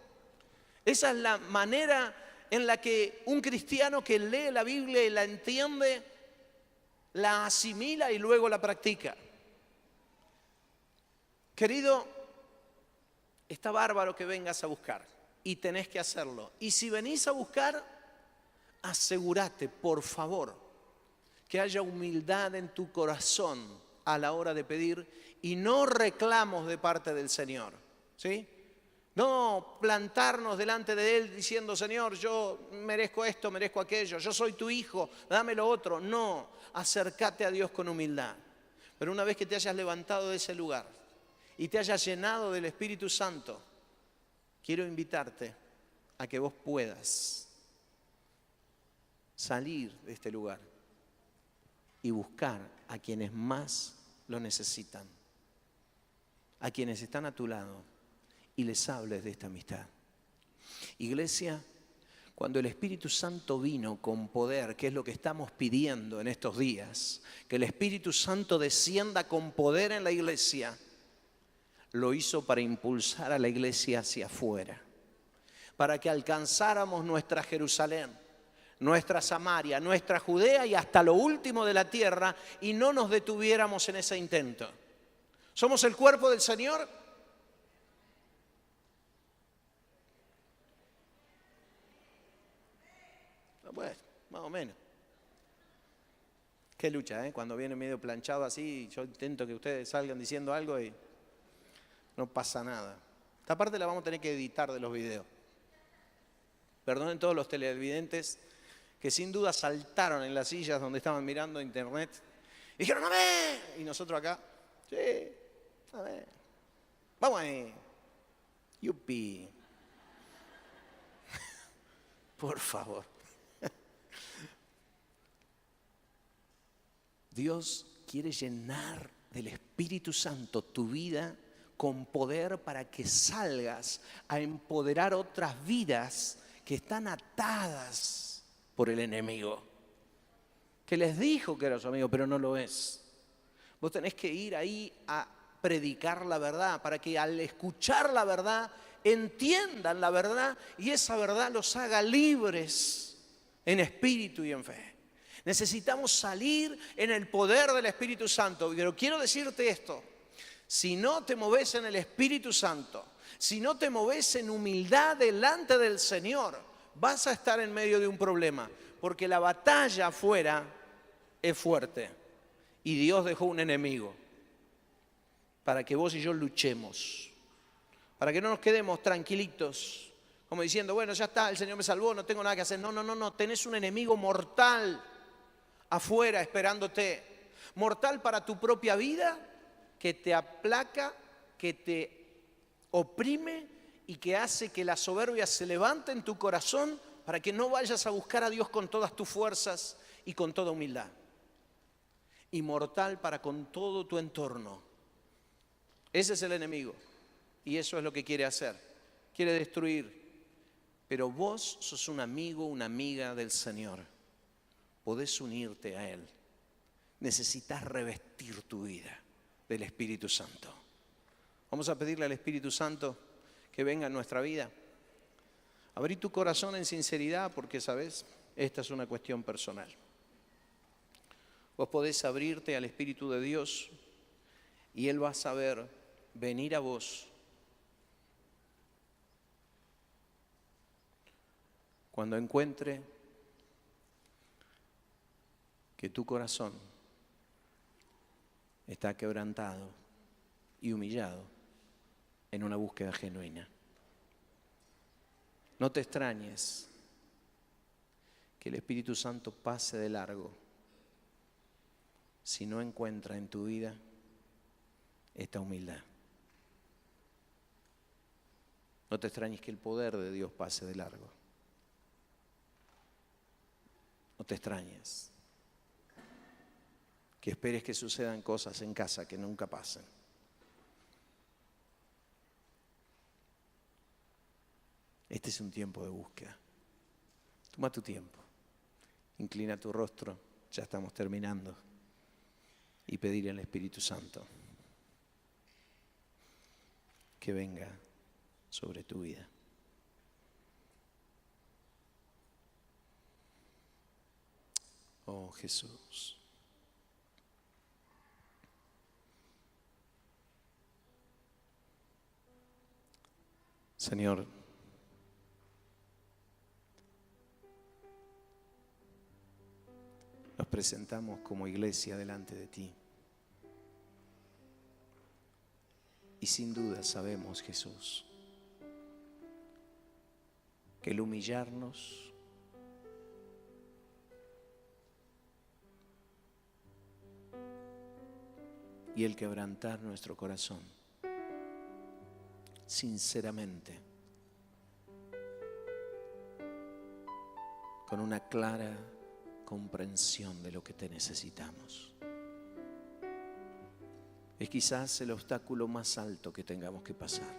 Esa es la manera en la que un cristiano que lee la Biblia y la entiende, la asimila y luego la practica. Querido, está bárbaro que vengas a buscar y tenés que hacerlo. Y si venís a buscar, asegúrate, por favor, que haya humildad en tu corazón a la hora de pedir y no reclamos de parte del Señor, ¿sí? No plantarnos delante de Él diciendo, Señor, yo merezco esto, merezco aquello, yo soy tu hijo, dame lo otro. No, acércate a Dios con humildad. Pero una vez que te hayas levantado de ese lugar y te hayas llenado del Espíritu Santo, quiero invitarte a que vos puedas salir de este lugar y buscar a quienes más lo necesitan, a quienes están a tu lado, y les hables de esta amistad. Iglesia, cuando el Espíritu Santo vino con poder, que es lo que estamos pidiendo en estos días, que el Espíritu Santo descienda con poder en la iglesia, lo hizo para impulsar a la iglesia hacia afuera, para que alcanzáramos nuestra Jerusalén, nuestra Samaria, nuestra Judea y hasta lo último de la tierra, y no nos detuviéramos en ese intento. ¿Somos el cuerpo del Señor? Bueno, más o menos. Qué lucha, ¿eh? Cuando viene medio planchado así, yo intento que ustedes salgan diciendo algo y no pasa nada. Esta parte la vamos a tener que editar de los videos. Perdonen todos los televidentes que sin duda saltaron en las sillas donde estaban mirando internet y dijeron, ¡amén! Y nosotros acá, sí, amén. Vamos ahí. Yupi. Por favor. Dios quiere llenar del Espíritu Santo tu vida con poder para que salgas a empoderar otras vidas que están atadas por el enemigo, que les dijo que era su amigo, pero no lo es. Vos tenés que ir ahí a predicar la verdad, para que al escuchar la verdad entiendan la verdad y esa verdad los haga libres en espíritu y en fe. Necesitamos salir en el poder del Espíritu Santo. Pero quiero decirte esto: si no te moves en el Espíritu Santo, si no te moves en humildad delante del Señor, vas a estar en medio de un problema, porque la batalla afuera es fuerte y Dios dejó un enemigo para que vos y yo luchemos, para que no nos quedemos tranquilitos como diciendo, bueno, ya está, el Señor me salvó, no tengo nada que hacer. No, tenés un enemigo mortal afuera esperándote, mortal para tu propia vida, que te aplaca, que te oprime y que hace que la soberbia se levante en tu corazón para que no vayas a buscar a Dios con todas tus fuerzas y con toda humildad. Y mortal para con todo tu entorno. Ese es el enemigo y eso es lo que quiere hacer, quiere destruir. Pero vos sos un amigo, una amiga del Señor. Podés unirte a Él. Necesitas revestir tu vida del Espíritu Santo. Vamos a pedirle al Espíritu Santo que venga en nuestra vida. Abrí tu corazón en sinceridad porque, ¿sabes? Esta es una cuestión personal. Vos podés abrirte al Espíritu de Dios y Él va a saber venir a vos cuando encuentre que tu corazón está quebrantado y humillado en una búsqueda genuina. No te extrañes que el Espíritu Santo pase de largo si no encuentra en tu vida esta humildad. No te extrañes que el poder de Dios pase de largo. No te extrañes que esperes que sucedan cosas en casa que nunca pasen. Este es un tiempo de búsqueda. Toma tu tiempo, inclina tu rostro, ya estamos terminando, y pedirle al Espíritu Santo que venga sobre tu vida. Oh Jesús. Señor, nos presentamos como iglesia delante de ti. Y sin duda sabemos, Jesús, que el humillarnos y el quebrantar nuestro corazón sinceramente, con una clara comprensión de lo que te necesitamos. Es quizás el obstáculo más alto que tengamos que pasar.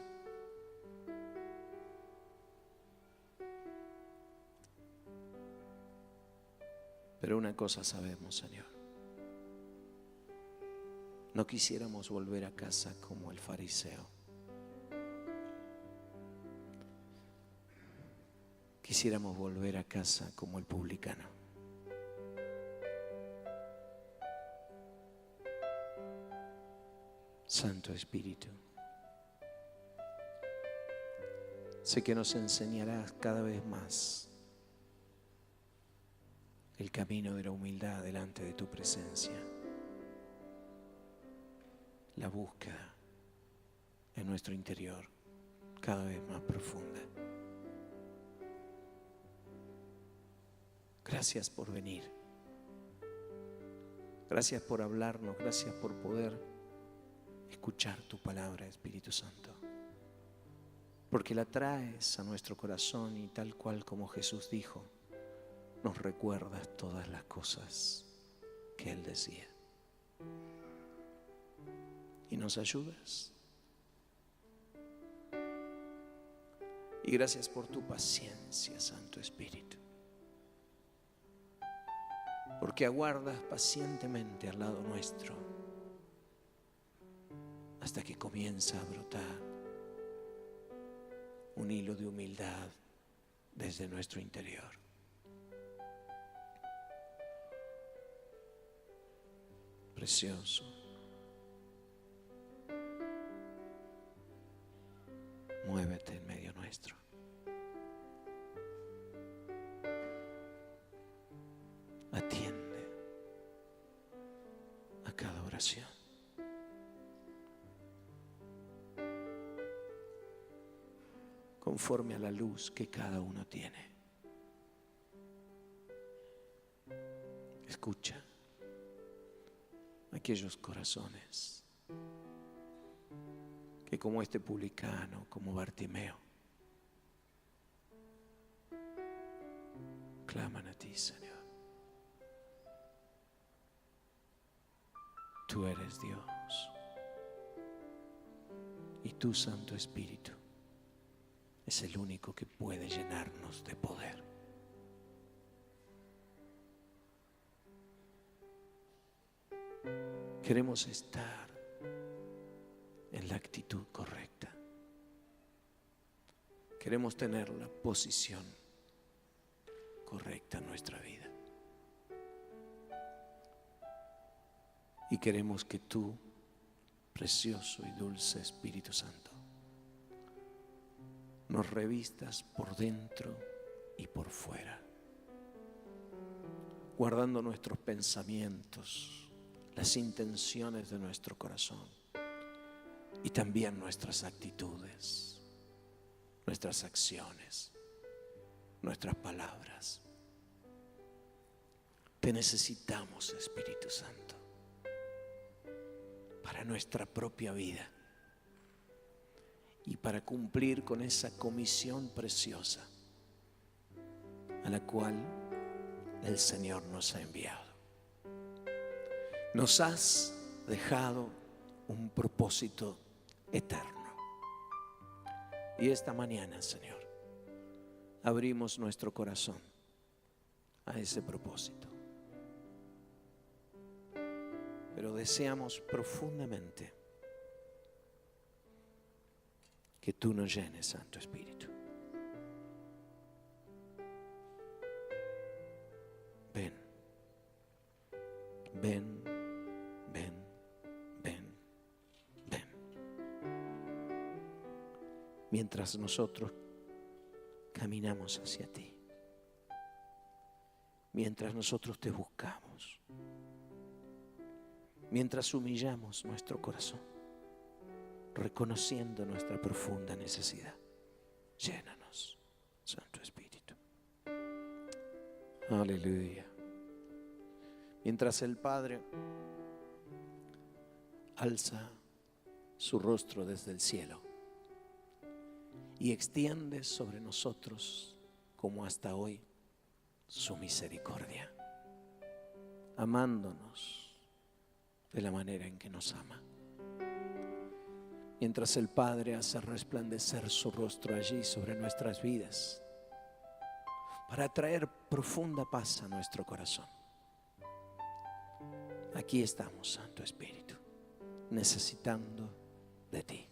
Pero una cosa sabemos, Señor. No quisiéramos volver a casa como el fariseo. Quisiéramos volver a casa como el publicano. Santo Espíritu, sé que nos enseñarás cada vez más el camino de la humildad delante de tu presencia, la búsqueda en nuestro interior cada vez más profunda. Gracias por venir. Gracias por hablarnos. Gracias por poder escuchar tu palabra, Espíritu Santo. Porque la traes a nuestro corazón y tal cual como Jesús dijo, nos recuerdas todas las cosas que Él decía. Y nos ayudas. Y gracias por tu paciencia, Santo Espíritu. Porque aguardas pacientemente al lado nuestro hasta que comienza a brotar un hilo de humildad desde nuestro interior. Precioso. Muévete en medio nuestro. Atiende a cada oración. Conforme a la luz que cada uno tiene. Escucha aquellos corazones que como este publicano, como Bartimeo, claman a ti, Señor. Tú eres Dios y tu Santo Espíritu es el único que puede llenarnos de poder. Queremos estar en la actitud correcta. Queremos tener la posición correcta en nuestra vida. Y queremos que tú, precioso y dulce Espíritu Santo, nos revistas por dentro y por fuera, guardando nuestros pensamientos, las intenciones de nuestro corazón y también nuestras actitudes, nuestras acciones, nuestras palabras. Te necesitamos, Espíritu Santo, para nuestra propia vida y para cumplir con esa comisión preciosa a la cual el Señor nos ha enviado. Nos has dejado un propósito eterno. Y esta mañana, Señor, abrimos nuestro corazón a ese propósito. Pero deseamos profundamente que tú nos llenes, Santo Espíritu. Ven, ven, ven, ven, ven. Mientras nosotros caminamos hacia ti, mientras nosotros te buscamos, mientras humillamos nuestro corazón, reconociendo nuestra profunda necesidad. Llénanos, Santo Espíritu. Aleluya. Mientras el Padre alza su rostro desde el cielo y extiende sobre nosotros, como hasta hoy, su misericordia, amándonos de la manera en que nos ama. Mientras el Padre hace resplandecer su rostro allí sobre nuestras vidas, para traer profunda paz a nuestro corazón. Aquí estamos, Santo Espíritu, necesitando de ti.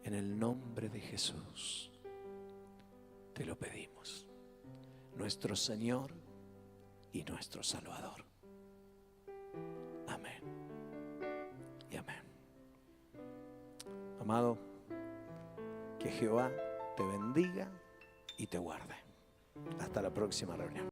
En el nombre de Jesús te lo pedimos, nuestro Señor y nuestro Salvador. Amén y amén. Amado, que Jehová te bendiga y te guarde. Hasta la próxima reunión.